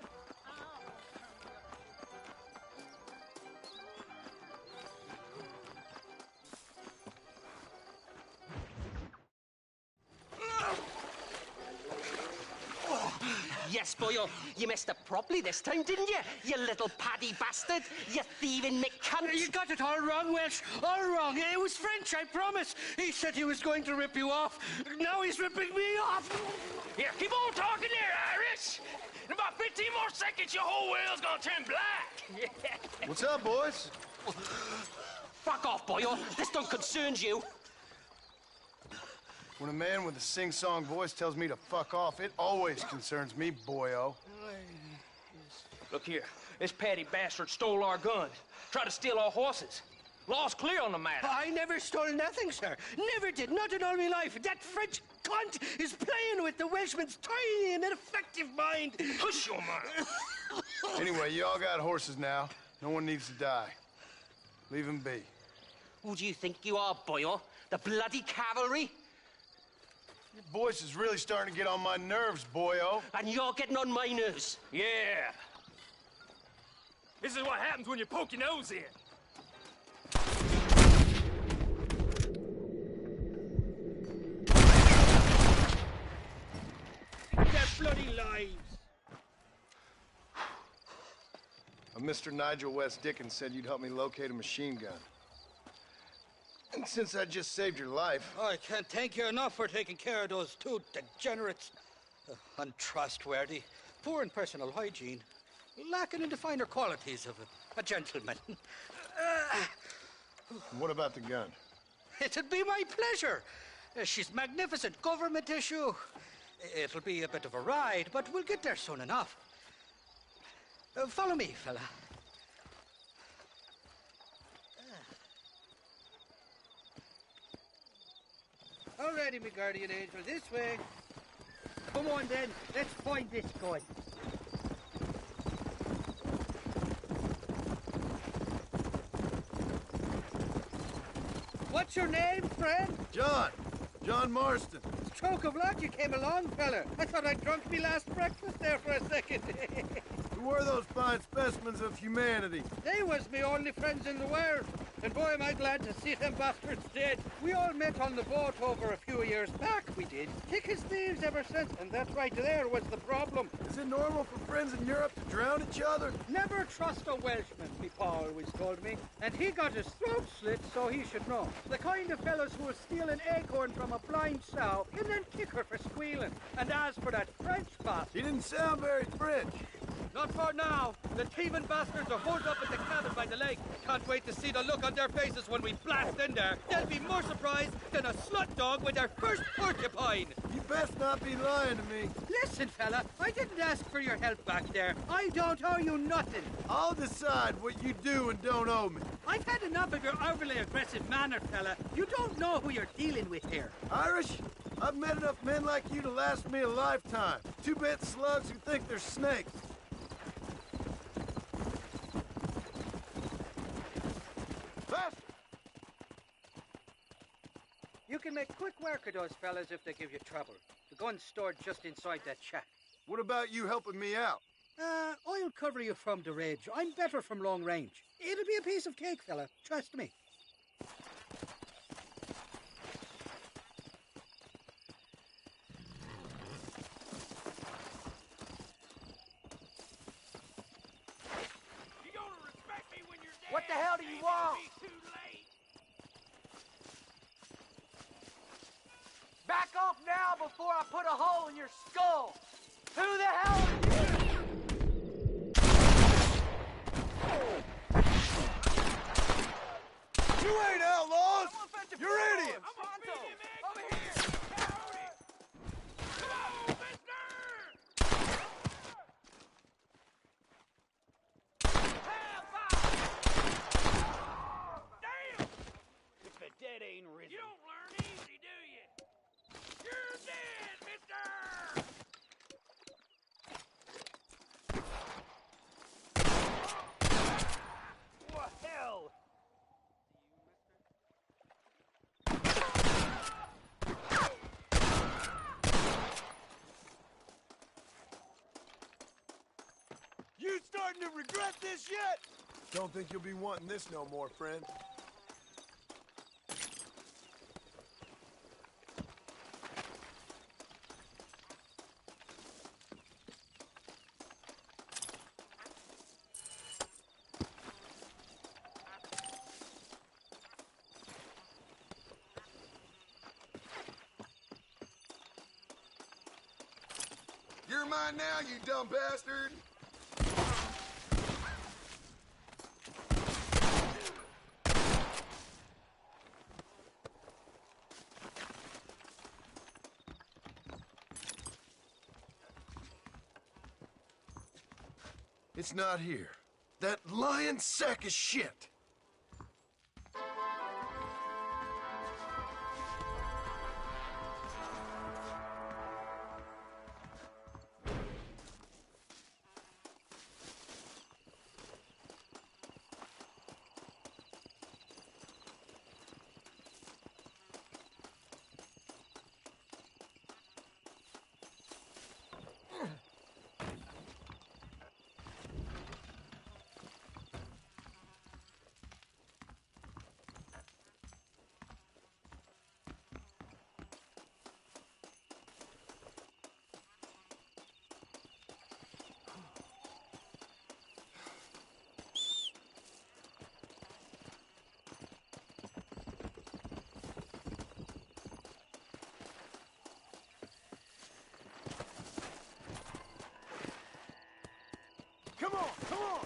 Yes, boyo, you messed up properly this time, didn't you? You little paddy bastard. You thieving McCunt. You got it all wrong, Welsh. All wrong. It was French, I promise. He said he was going to rip you off. Now he's ripping me off. Here, keep on talking there, Irish. In about 15 more seconds, your whole world's gonna turn black. What's up, boys? Fuck off, boyo. This don't concern you. When a man with a sing-song voice tells me to fuck off, it always concerns me, boyo. Look here, this Patty bastard stole our guns, tried to steal our horses. Law's clear on the matter. I never stole nothing, sir. Never did. Not in all my life. That French cunt is playing with the Welshman's tiny and ineffective mind. Hush your mouth. Anyway, you all got horses now. No one needs to die. Leave him be. Who do you think you are, boyo? The bloody cavalry? Your voice is really starting to get on my nerves, boyo. And you're getting on my nerves. Yeah. This is what happens when you poke your nose in. Their bloody lives. Mr. Nigel West Dickens said you'd help me locate a machine gun. And since I just saved your life... Oh, I can't thank you enough for taking care of those two degenerates. Untrustworthy, poor in personal hygiene, lacking in the finer qualities of a gentleman. What about the gun? It'd be my pleasure. She's magnificent, government issue. It'll be a bit of a ride, but we'll get there soon enough. Follow me, fella. Alrighty, my guardian angel, this way. Come on then, let's find this gun. What's your name, friend? John. John Marston. Stroke of luck you came along, fella. I thought I'd drunk me last breakfast there for a second. Who were those fine specimens of humanity? They was me only friends in the world. And boy, am I glad to see them bastards dead. We all met on the boat over a few years back, we did. Thick as thieves ever since, and that right there was the problem. Is it normal for friends in Europe to drown each other? Never trust a Welshman, me pa always told me. And he got his throat slit, so he should know. The kind of fellas who will steal an acorn from a blind sow and then kick her for squealing. And as for that French bastard... He didn't sound very French. Not for now. The thieving bastards are holed up at the cabin by the lake. Can't wait to see the look on their faces when we blast in there. They'll be more surprised than a slut dog with their first porcupine. You best not be lying to me. Listen, fella, I didn't ask for your help back there. I don't owe you nothing. I'll decide what you do and don't owe me. I've had enough of your overly aggressive manner, fella. You don't know who you're dealing with here. Irish, I've met enough men like you to last me a lifetime. Two-bit slugs who think they're snakes. Faster! You can make quick work of those fellas if they give you trouble. The gun's stored just inside that shack. What about you helping me out? I'll cover you from the ridge. I'm better from long range. It'll be a piece of cake, fella. Trust me. You gonna respect me when you're dead? What the hell do you want? It'll be too late. Back off now before I put a hole in your skull! Who the hell are you? You ain't outlaws! You're idiots! Over here! Come on, mister! Damn! If the dead ain't risen. You don't learn easy, do you? You're dead, mister! What hell? You starting to regret this yet? Don't think you'll be wanting this no more, friend. You're mine now, you dumb bastard! It's not here. That lying sack of shit! Come on, come on!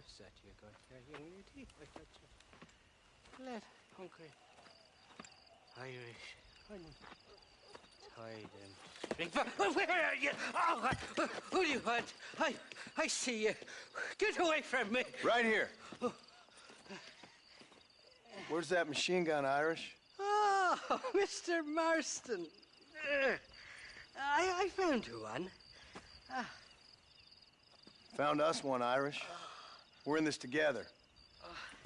What's that you got there, young lady? I got you. Let hungry. Irish. Honey. Tie them. Where are you? Oh, who do you want? I see you. Get away from me. Right here. Where's that machine gun, Irish? Oh, Mr. Marston. I found you one. Found us one, Irish. We're in this together.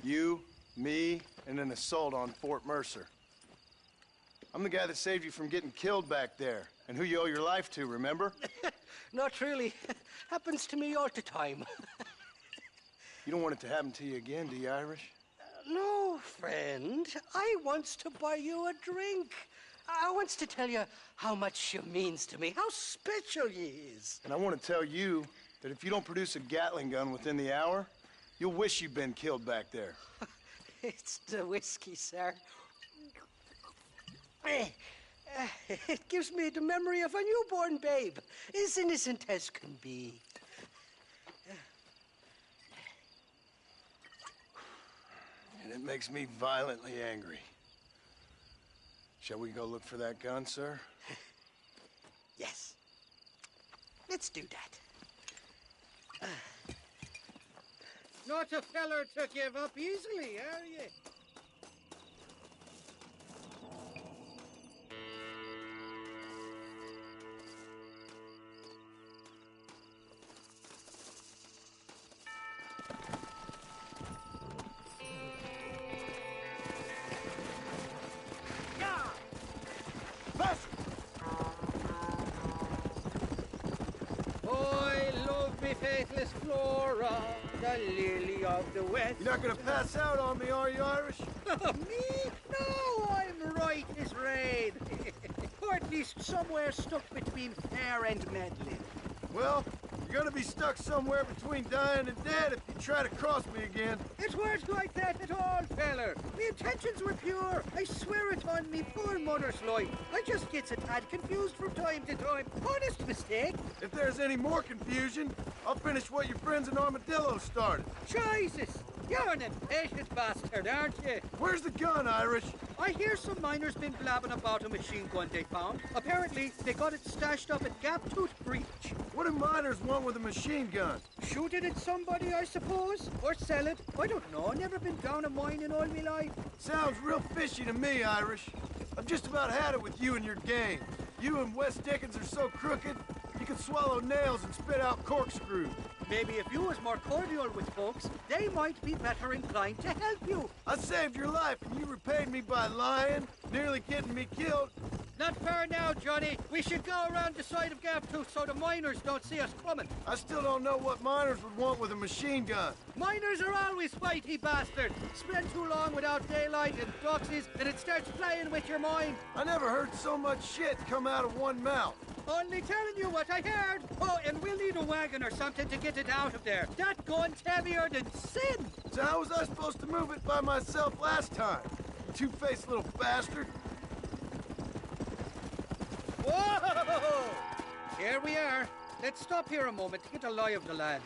You, me, and an assault on Fort Mercer. I'm the guy that saved you from getting killed back there, and who you owe your life to, remember? Not really. Happens to me all the time. You don't want it to happen to you again, do you, Irish? No, friend. I wants to buy you a drink. I wants to tell you how much you means to me, how special you is. And I want to tell you that if you don't produce a Gatling gun within the hour, you'll wish you'd been killed back there. It's the whiskey, sir. It gives me the memory of a newborn babe, as innocent as can be. And it makes me violently angry. Shall we go look for that gun, sir? Yes. Let's do that. Not a feller to give up easily, are you? Faithless Flora, the lily of the West. You're not gonna pass out on me, are you, Irish? Me? No, I'm right as rain. Or at least somewhere stuck between fair and meddling. Well, you're gonna be stuck somewhere between dying and dead if you try to cross me again. It weren't like that at all, feller. Me intentions were pure. I swear it on me poor mother's life. I just gets a tad confused from time to time. Honest mistake. If there's any more confusion, I'll finish what your friends in Armadillo started. Jesus! You're an impatient bastard, aren't you? Where's the gun, Irish? I hear some miners been blabbing about a machine gun they found. Apparently, they got it stashed up at Gaptooth Breach. What do miners want with a machine gun? Shoot it at somebody, I suppose? Or sell it? I don't know. Never been down a mine in all my life. Sounds real fishy to me, Irish. I've just about had it with you and your game. You and Wes Dickens are so crooked, you can swallow nails and spit out corkscrews. Maybe if you was more cordial with folks, they might be better inclined to help you. I saved your life, and you repaid me by lying, nearly getting me killed. Not fair now, Johnny. We should go around the side of Gaptooth so the miners don't see us coming. I still don't know what miners would want with a machine gun. Miners are always fighty bastards. Spend too long without daylight and doxies, and it starts playing with your mind. I never heard so much shit come out of one mouth. Only telling you what I heard. Oh, and we'll need a wagon or something to get it out of there. That gun's heavier than sin. So how was I supposed to move it by myself last time? Two-faced little bastard. Whoa! Here we are. Let's stop here a moment to get a lie of the land.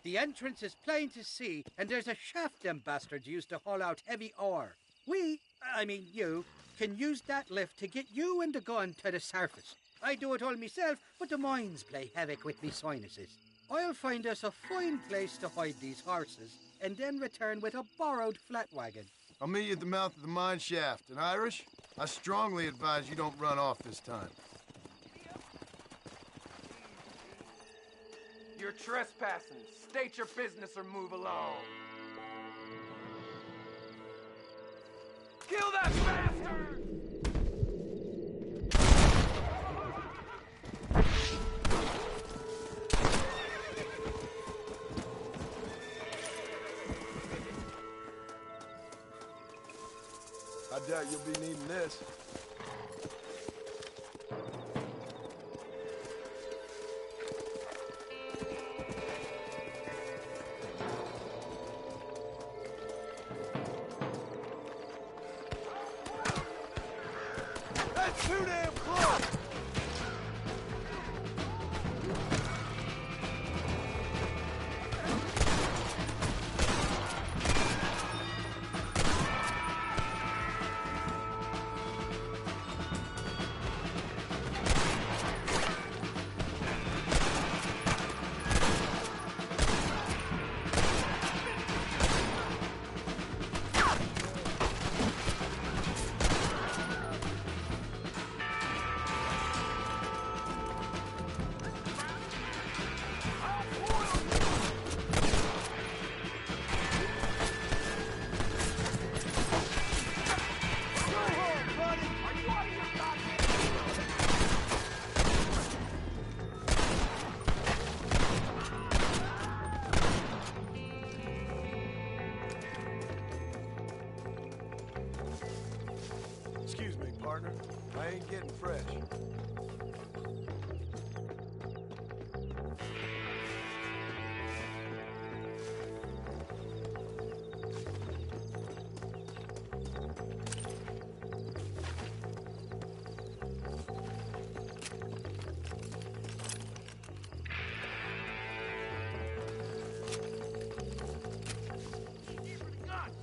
The entrance is plain to see, and there's a shaft them bastards used to haul out heavy ore. You, can use that lift to get you and the gun to the surface. I do it all myself, but the mines play havoc with me sinuses. I'll find us a fine place to hide these horses, and then return with a borrowed flat wagon. I'll meet you at the mouth of the mine shaft. And Irish, I strongly advise you don't run off this time. You're trespassing. State your business or move along. Kill that bastard! I doubt you'll be needing this. Too damn close! Excuse me, partner. I ain't getting fresh.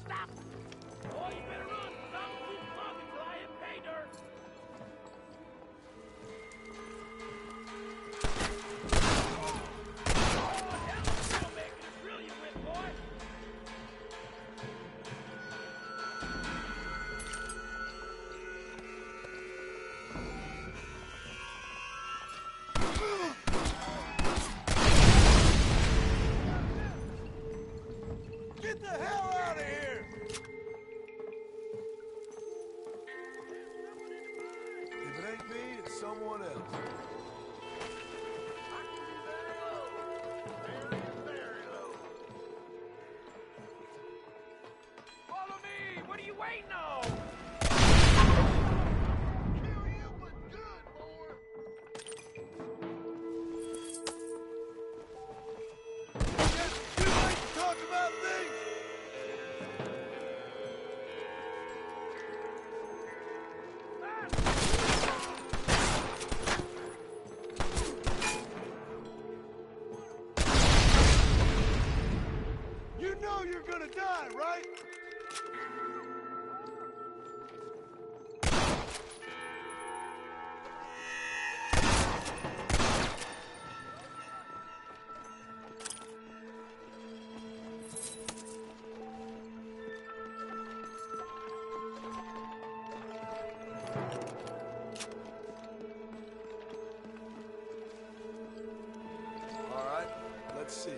Stop! Oh, you better run! Don't keep talking till I hit pay dirt! Get the hell out of here! If it ain't me, it's someone else. Follow me! What are you waiting on? Talk about things! You know you're gonna die, right? All right, let's see.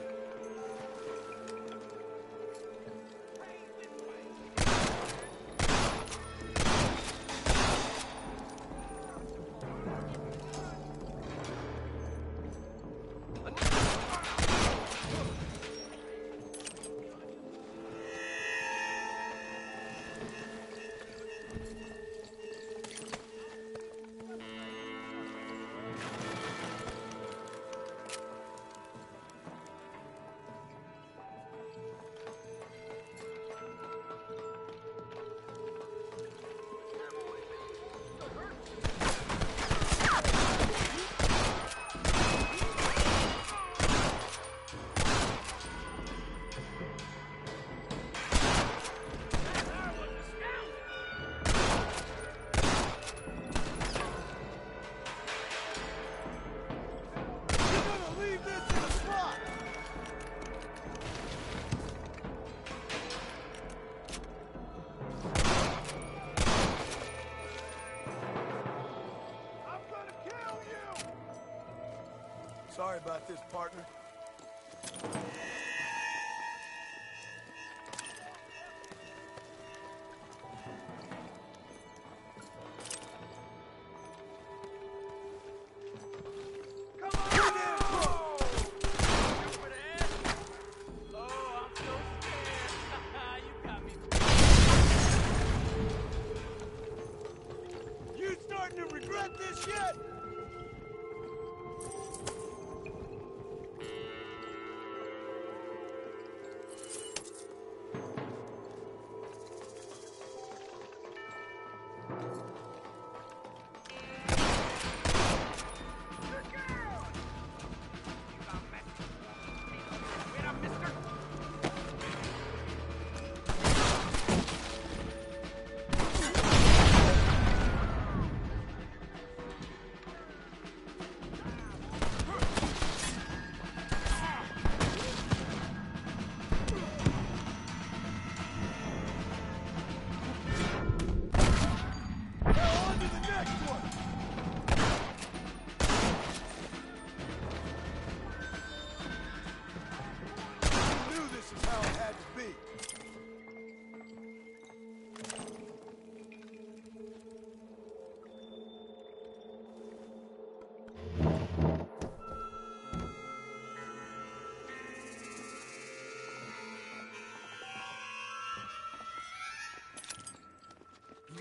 Sorry about this, partner. You starting to regret this yet?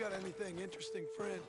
got anything interesting, friend?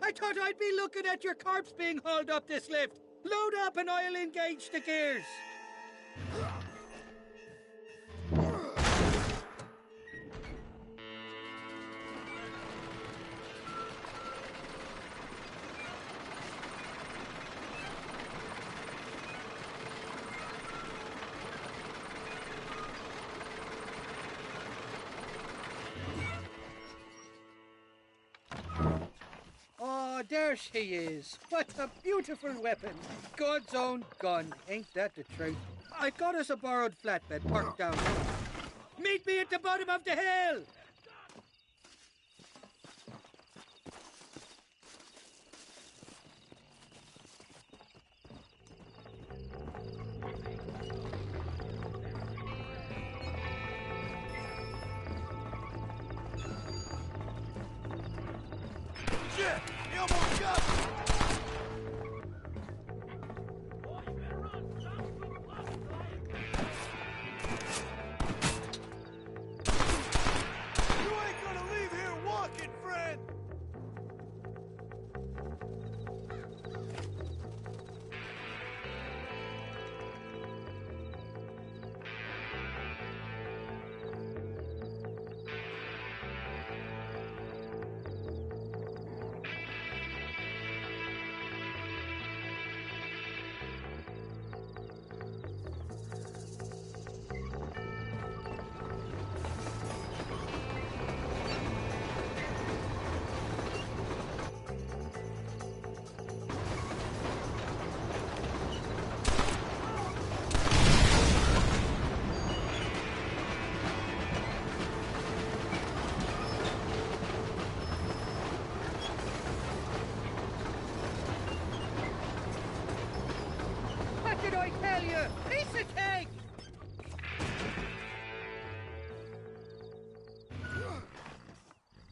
I thought I'd be looking at your corpse being hauled up this lift. Load up and I'll engage the gears. Oh, there she is. What a beautiful weapon. God's own gun. Ain't that the truth? I got us a borrowed flatbed parked down there. Meet me at the bottom of the hill. Shit! He almost got me! You ain't gonna leave here walking, friend! What did I tell you? Piece of cake!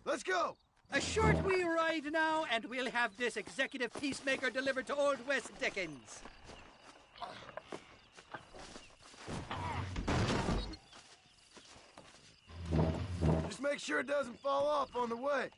Let's go! A short wee ride now, and we'll have this executive peacemaker delivered to Old West Dickens. Just make sure it doesn't fall off on the way.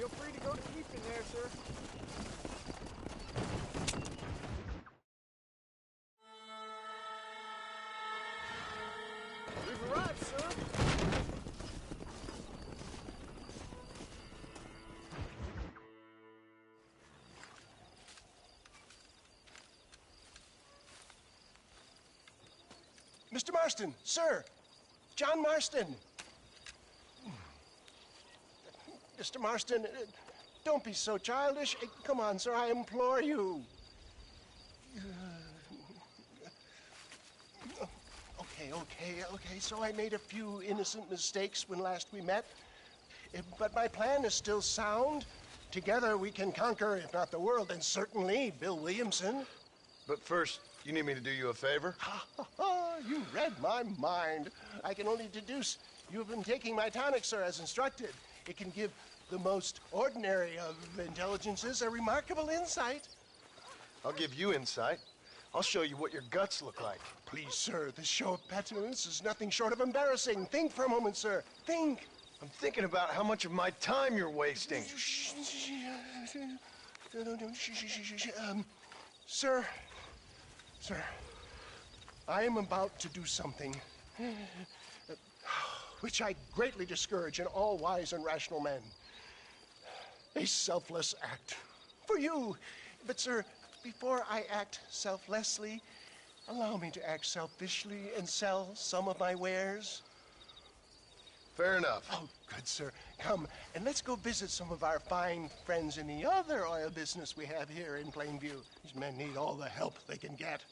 Feel free to go to sleep in there, sir. We've arrived, sir. Mr. Marston, sir. John Marston. Mr. Marston, don't be so childish. Come on, sir, I implore you. Okay, so I made a few innocent mistakes when last we met. But my plan is still sound. Together we can conquer, if not the world, then certainly Bill Williamson. But first, you need me to do you a favor? You read my mind. I can only deduce you have been taking my tonic, sir, as instructed. It can give the most ordinary of intelligences a remarkable insight. I'll give you insight. I'll show you what your guts look like. Please, sir, this show of petulance is nothing short of embarrassing. Think for a moment, sir. Think. I'm thinking about how much of my time you're wasting. Sir, I am about to do something which I greatly discourage in all wise and rational men. A selfless act for you. But, sir, before I act selflessly, allow me to act selfishly and sell some of my wares. Fair enough. Oh, good, sir. Come, and let's go visit some of our fine friends in the other oil business we have here in Plainview. These men need all the help they can get.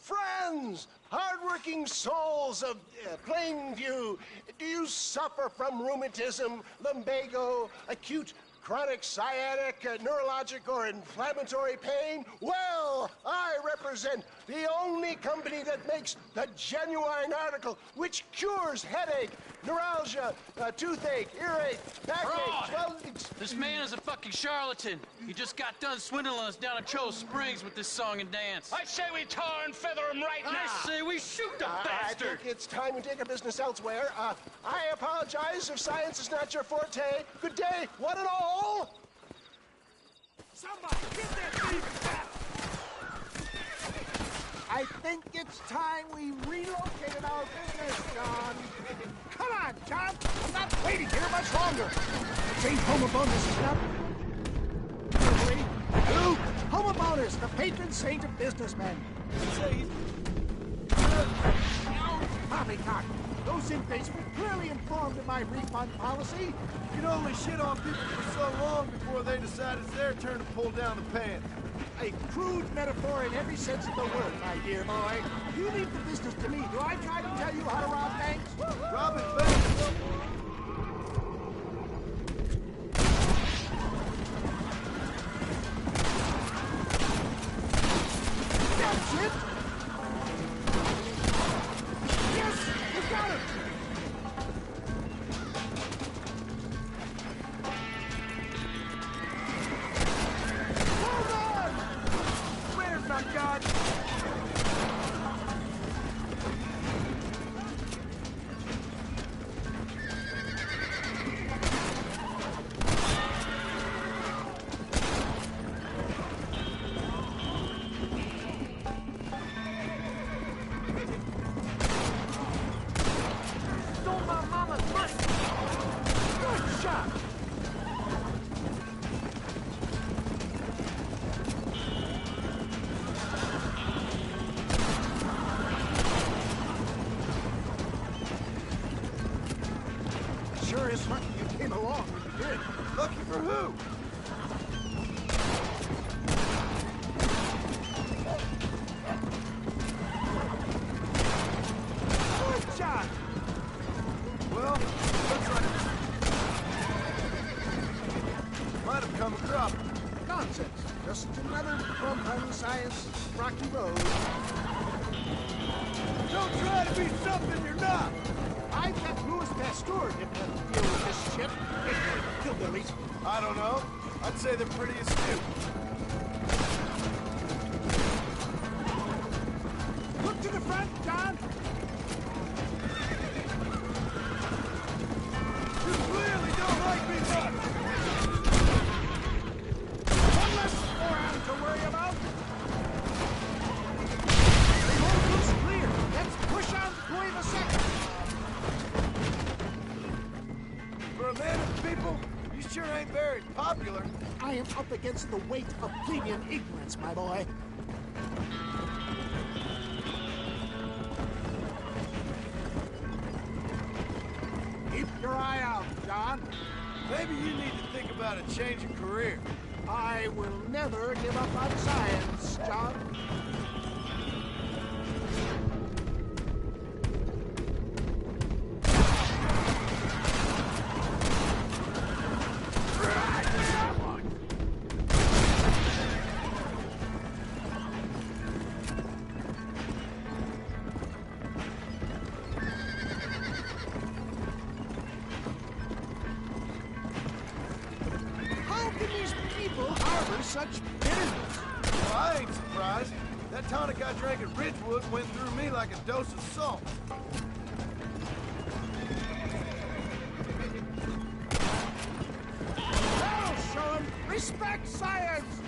Friends, hardworking souls of Plainview, do you suffer from rheumatism, lumbago, acute chronic sciatic, neurologic, or inflammatory pain? Well, I represent the only company that makes the genuine article which cures headache, neuralgia, toothache, earache, backache, Fraud! This man is a fucking charlatan. He just got done swindling us down at Cho Springs with this song and dance. I say we tar and feather him right now. I say we shoot the I bastard. think it's time we take our business elsewhere. I apologize if science is not your forte. Good day, one and all. Somebody get that thief back! I think it's time we relocated our business, John. Come on, John. I'm not waiting here much longer. Change Homo Bonus is not... Luke, Homo Bonus, the patron saint of businessmen. Say... Poppycock. Those inmates were clearly informed of my refund policy. You can only shit on people for so long before they decide it's their turn to pull down the pants. A crude metaphor in every sense of the word, my dear boy. You leave the business to me. Do I try to tell you how to rob banks? Robbing banks? That's it! Yes! You got it! Hold on! Where's my gun? Stole my mama's money! Good shot! Sure is lucky you came along when you did. Lucky for who? Good shot! Well, looks like might have come a crop. Nonsense. Just another bump on the side Science, rocky road. Don't try to be something you're not! I got Louis Pasteur to deal with this shit. Hillbillies. I don't know. I'd say they're pretty astute. Look to the front, John. You clearly don't like me much! One less forearm to worry about. The road looks clear. Let's push on Cueva second. For a man of the people, you sure ain't very popular. I am up against the weight of plebeian ignorance, my boy. Keep your eye out, John. Maybe you need to think about a change of career. I will never give up on science, John. Such bitterness. Well, I ain't surprised. That tonic I drank at Ridgewood went through me like a dose of salt. That'll show him. Respect science.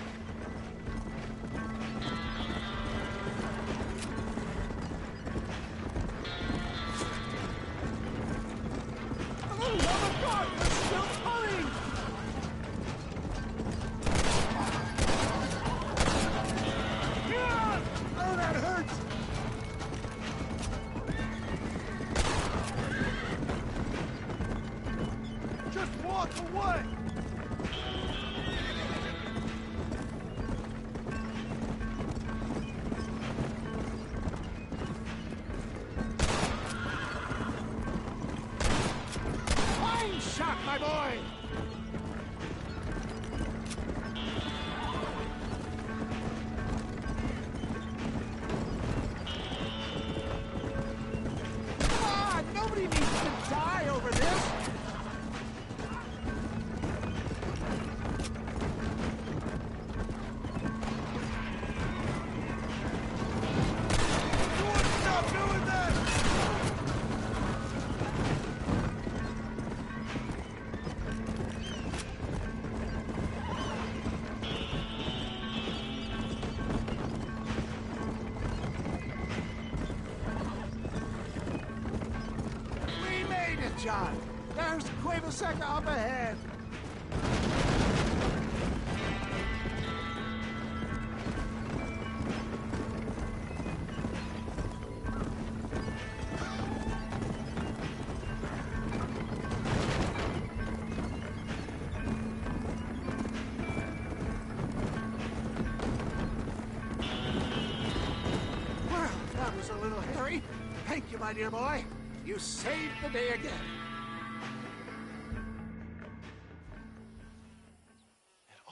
For the love of God, we're still coming. Oh, that hurts! Just walk away! Fine shot, my boy! Nobody needs to die over this. You wouldn't stop doing that! John, there's Cueva Seca up ahead. Well, that was a little hairy. Thank you, my dear boy. You saved the day again.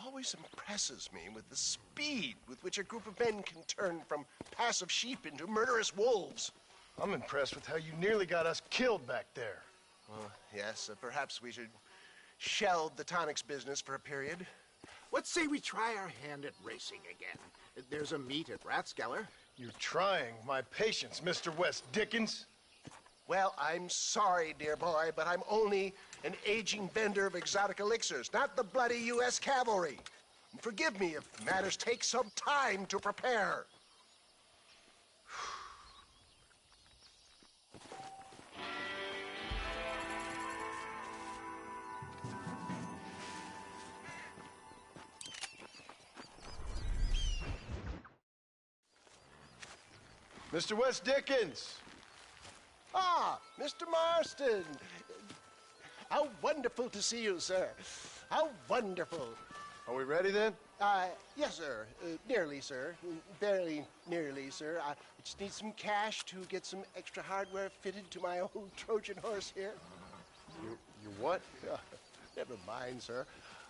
Always impresses me with the speed with which a group of men can turn from passive sheep into murderous wolves. I'm impressed with how you nearly got us killed back there. Well, yes, perhaps we should shelve the tonics business for a period. Let's say we try our hand at racing again. There's a meet at Rathskeller. You're trying my patience, Mr. West Dickens. Well, I'm sorry, dear boy, but I'm only an aging vendor of exotic elixirs, not the bloody U.S. cavalry. And forgive me if matters take some time to prepare. Mr. West Dickens! Ah, Mr. Marston. How wonderful to see you, sir. How wonderful. Are we ready then? Yes, sir. Nearly, sir. Barely nearly, sir. I just need some cash to get some extra hardware fitted to my old Trojan horse here. You what? Never mind, sir.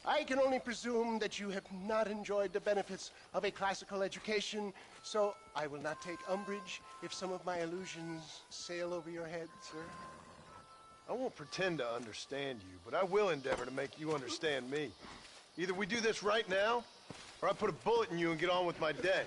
I can only presume that you have not enjoyed the benefits of a classical education, so I will not take umbrage if some of my illusions sail over your head, sir. I won't pretend to understand you, but I will endeavor to make you understand me. Either we do this right now, or I put a bullet in you and get on with my day.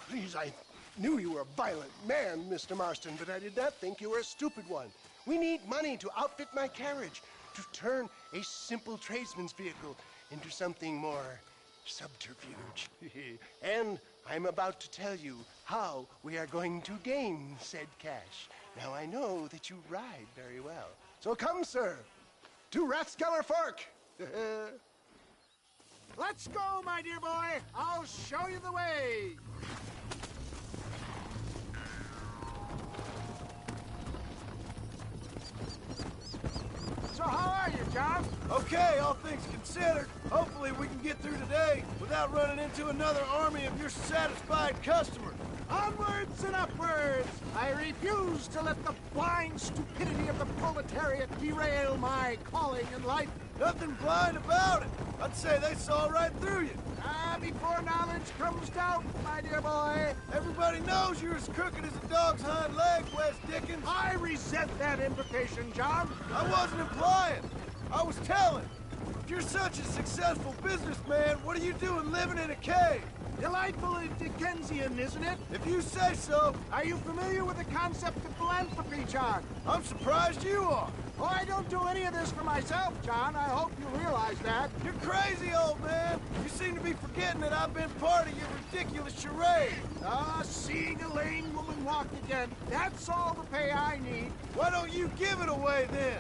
Please, I knew you were a violent man, Mr. Marston, but I did not think you were a stupid one. We need money to outfit my carriage, to turn a simple tradesman's vehicle into something more subterfuge. And I'm about to tell you how we are going to gain said cash. Now, I know that you ride very well. So come, sir, to Rathskeller Fork. Let's go, my dear boy. I'll show you the way. So how are you, John? Okay, all things considered. Hopefully we can get through today without running into another army of your satisfied customers. Onwards and upwards! I refuse to let the blind stupidity of the proletariat derail my calling in life. Nothing blind about it. I'd say they saw right through you. Before knowledge comes doubt, my dear boy. Everybody knows you're as crooked as a dog's hind leg, Wes Dickens. I resent that invocation, John. I wasn't implying. I was telling. If you're such a successful businessman, what are you doing living in a cave? Delightfully Dickensian, isn't it? If you say so. Are you familiar with the concept of philanthropy, John? I'm surprised you are. Oh, I don't do any of this for myself, John. I hope you realize that. You're crazy, old man. You seem to be forgetting that I've been part of your ridiculous charade. Seeing a lame woman walk again. That's all the pay I need. Why don't you give it away, then?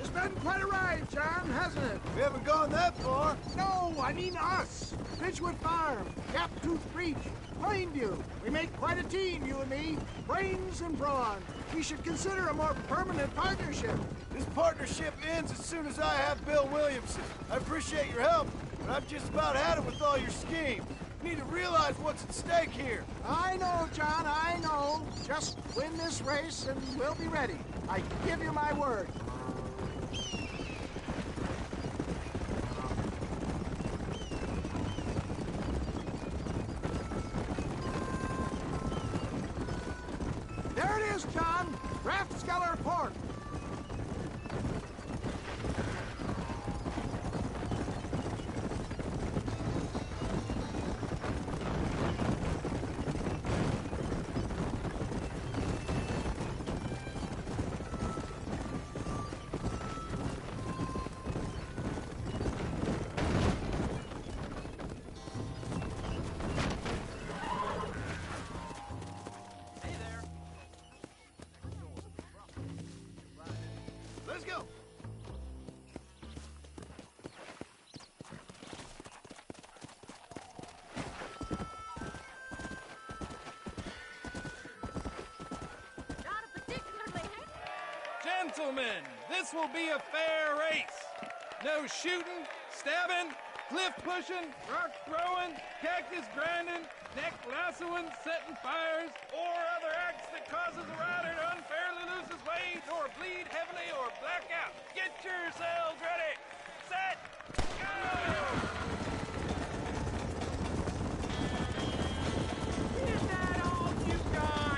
It's been quite a ride, John, hasn't it? We haven't gone that far. No, I mean us. Ridgewood Farm, Gaptooth Reach, Plainview. We make quite a team, you and me. Brains and brawn. We should consider a more permanent partnership. This partnership ends as soon as I have Bill Williamson. I appreciate your help, but I've just about had it with all your schemes. You need to realize what's at stake here. I know, John, I know. Just win this race and we'll be ready. I give you my word. There it is, John. Rathskeller Fork. Let's go. Gentlemen, this will be a fair race. No shooting, stabbing, cliff pushing, rock throwing, cactus grinding, neck lassoing, setting fires, or other acts that causes a rider to unfairly lose his way, or bleed heavily, or black out. Get yourselves ready. Set. Go! Is that all you got?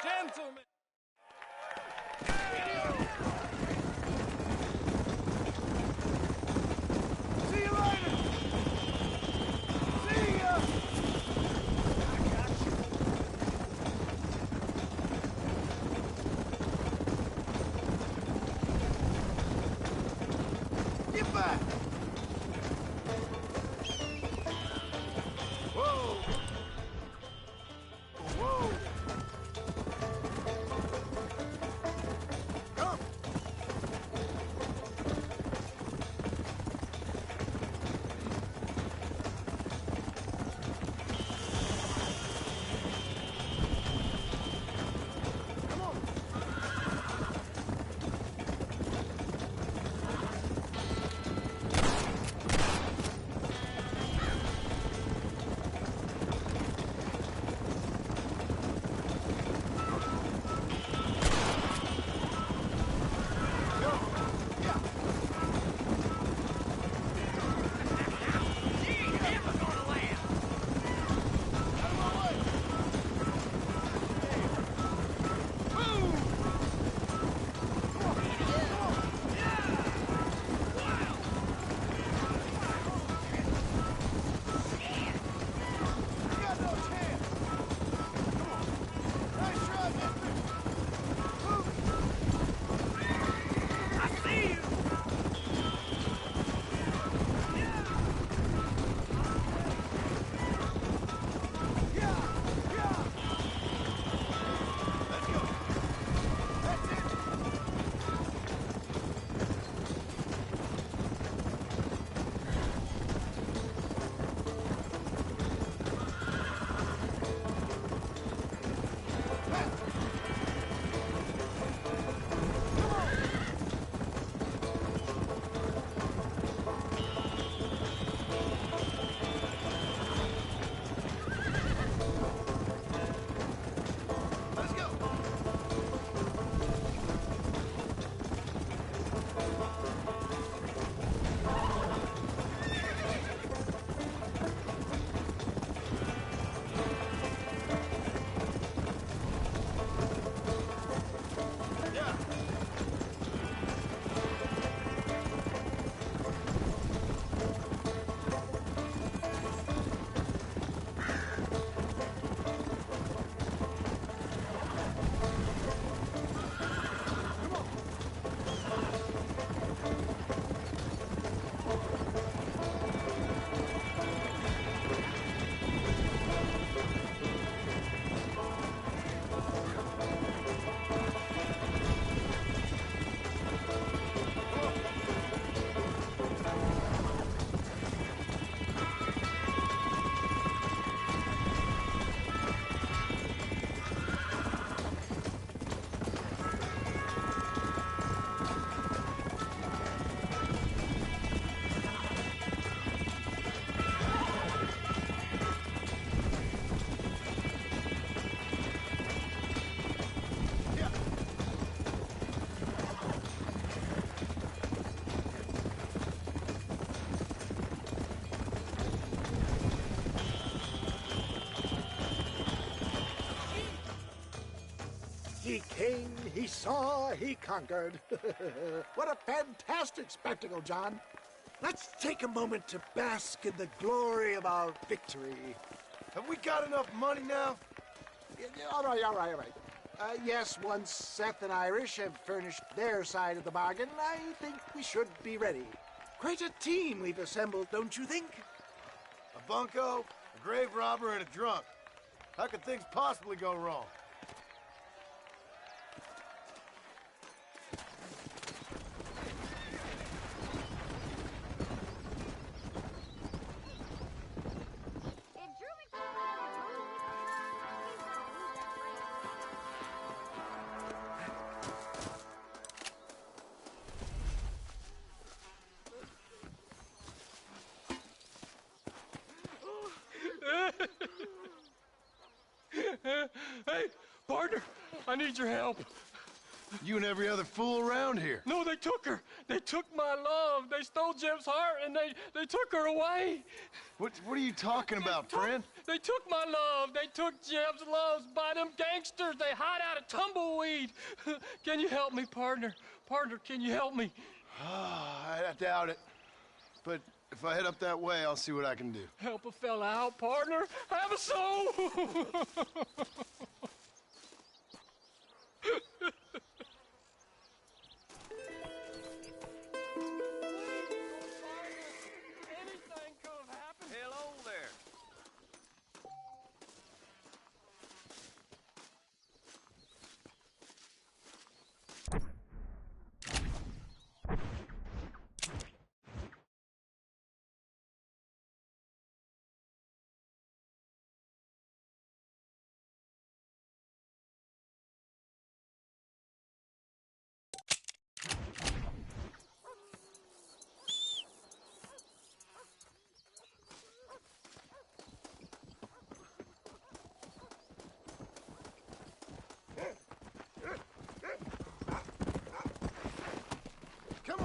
Gentlemen! See you later! See ya! Get back! Whoa! Whoa! Come! He came, he saw, he conquered. What a fantastic spectacle, John. Let's take a moment to bask in the glory of our victory. Have we got enough money now? All right. Yes, once Seth and Irish have furnished their side of the bargain, I think we should be ready. Quite a team we've assembled, don't you think? A bunco, a grave robber, and a drunk. How could things possibly go wrong? Hey, partner, I need your help. You and every other fool around here. No, they took her. They took my love. They stole Jim's heart, and they took her away. What are you talking about, friend? They took my love. They took Jeb's loves by them gangsters. They hide out of tumbleweed. Can you help me, partner? Partner, can you help me? I doubt it. But if I head up that way, I'll see what I can do. Help a fella out, partner. Have a soul. Hello there. Go!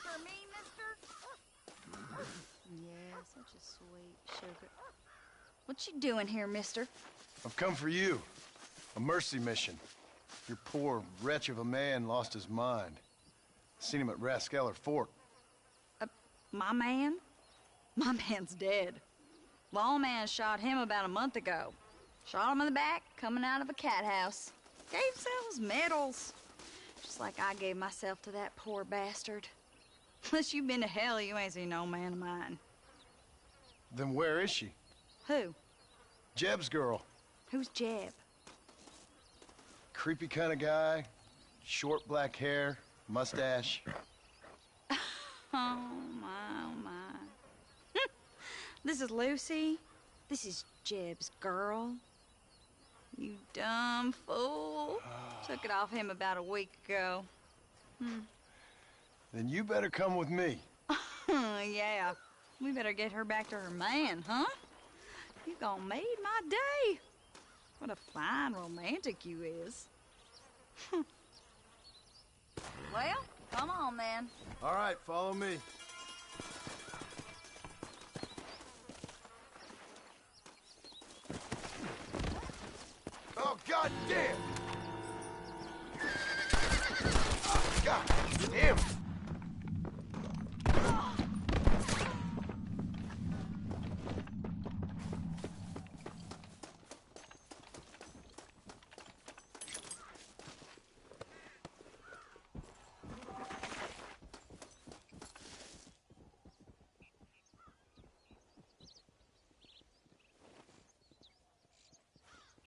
For me, mister? Yeah, such a sweet sugar. What you doing here, mister? I've come for you. A mercy mission. Your poor wretch of a man lost his mind. Seen him at Raskeller Fort. My man? My man's dead. Lawman shot him about a month ago. Shot him in the back, coming out of a cat house. Gave themselves medals. Just like I gave myself to that poor bastard. Unless you've been to hell, you ain't seen no man of mine. Then where is she? Who? Jeb's girl. Who's Jeb? Creepy kind of guy. Short black hair, mustache. Oh, my, oh, my. This is Lucy. This is Jeb's girl. You dumb fool. Took it off him about a week ago. Then you better come with me. Yeah. We better get her back to her man, huh? You gonna made my day. What a fine romantic you is. Well, come on then. All right, follow me.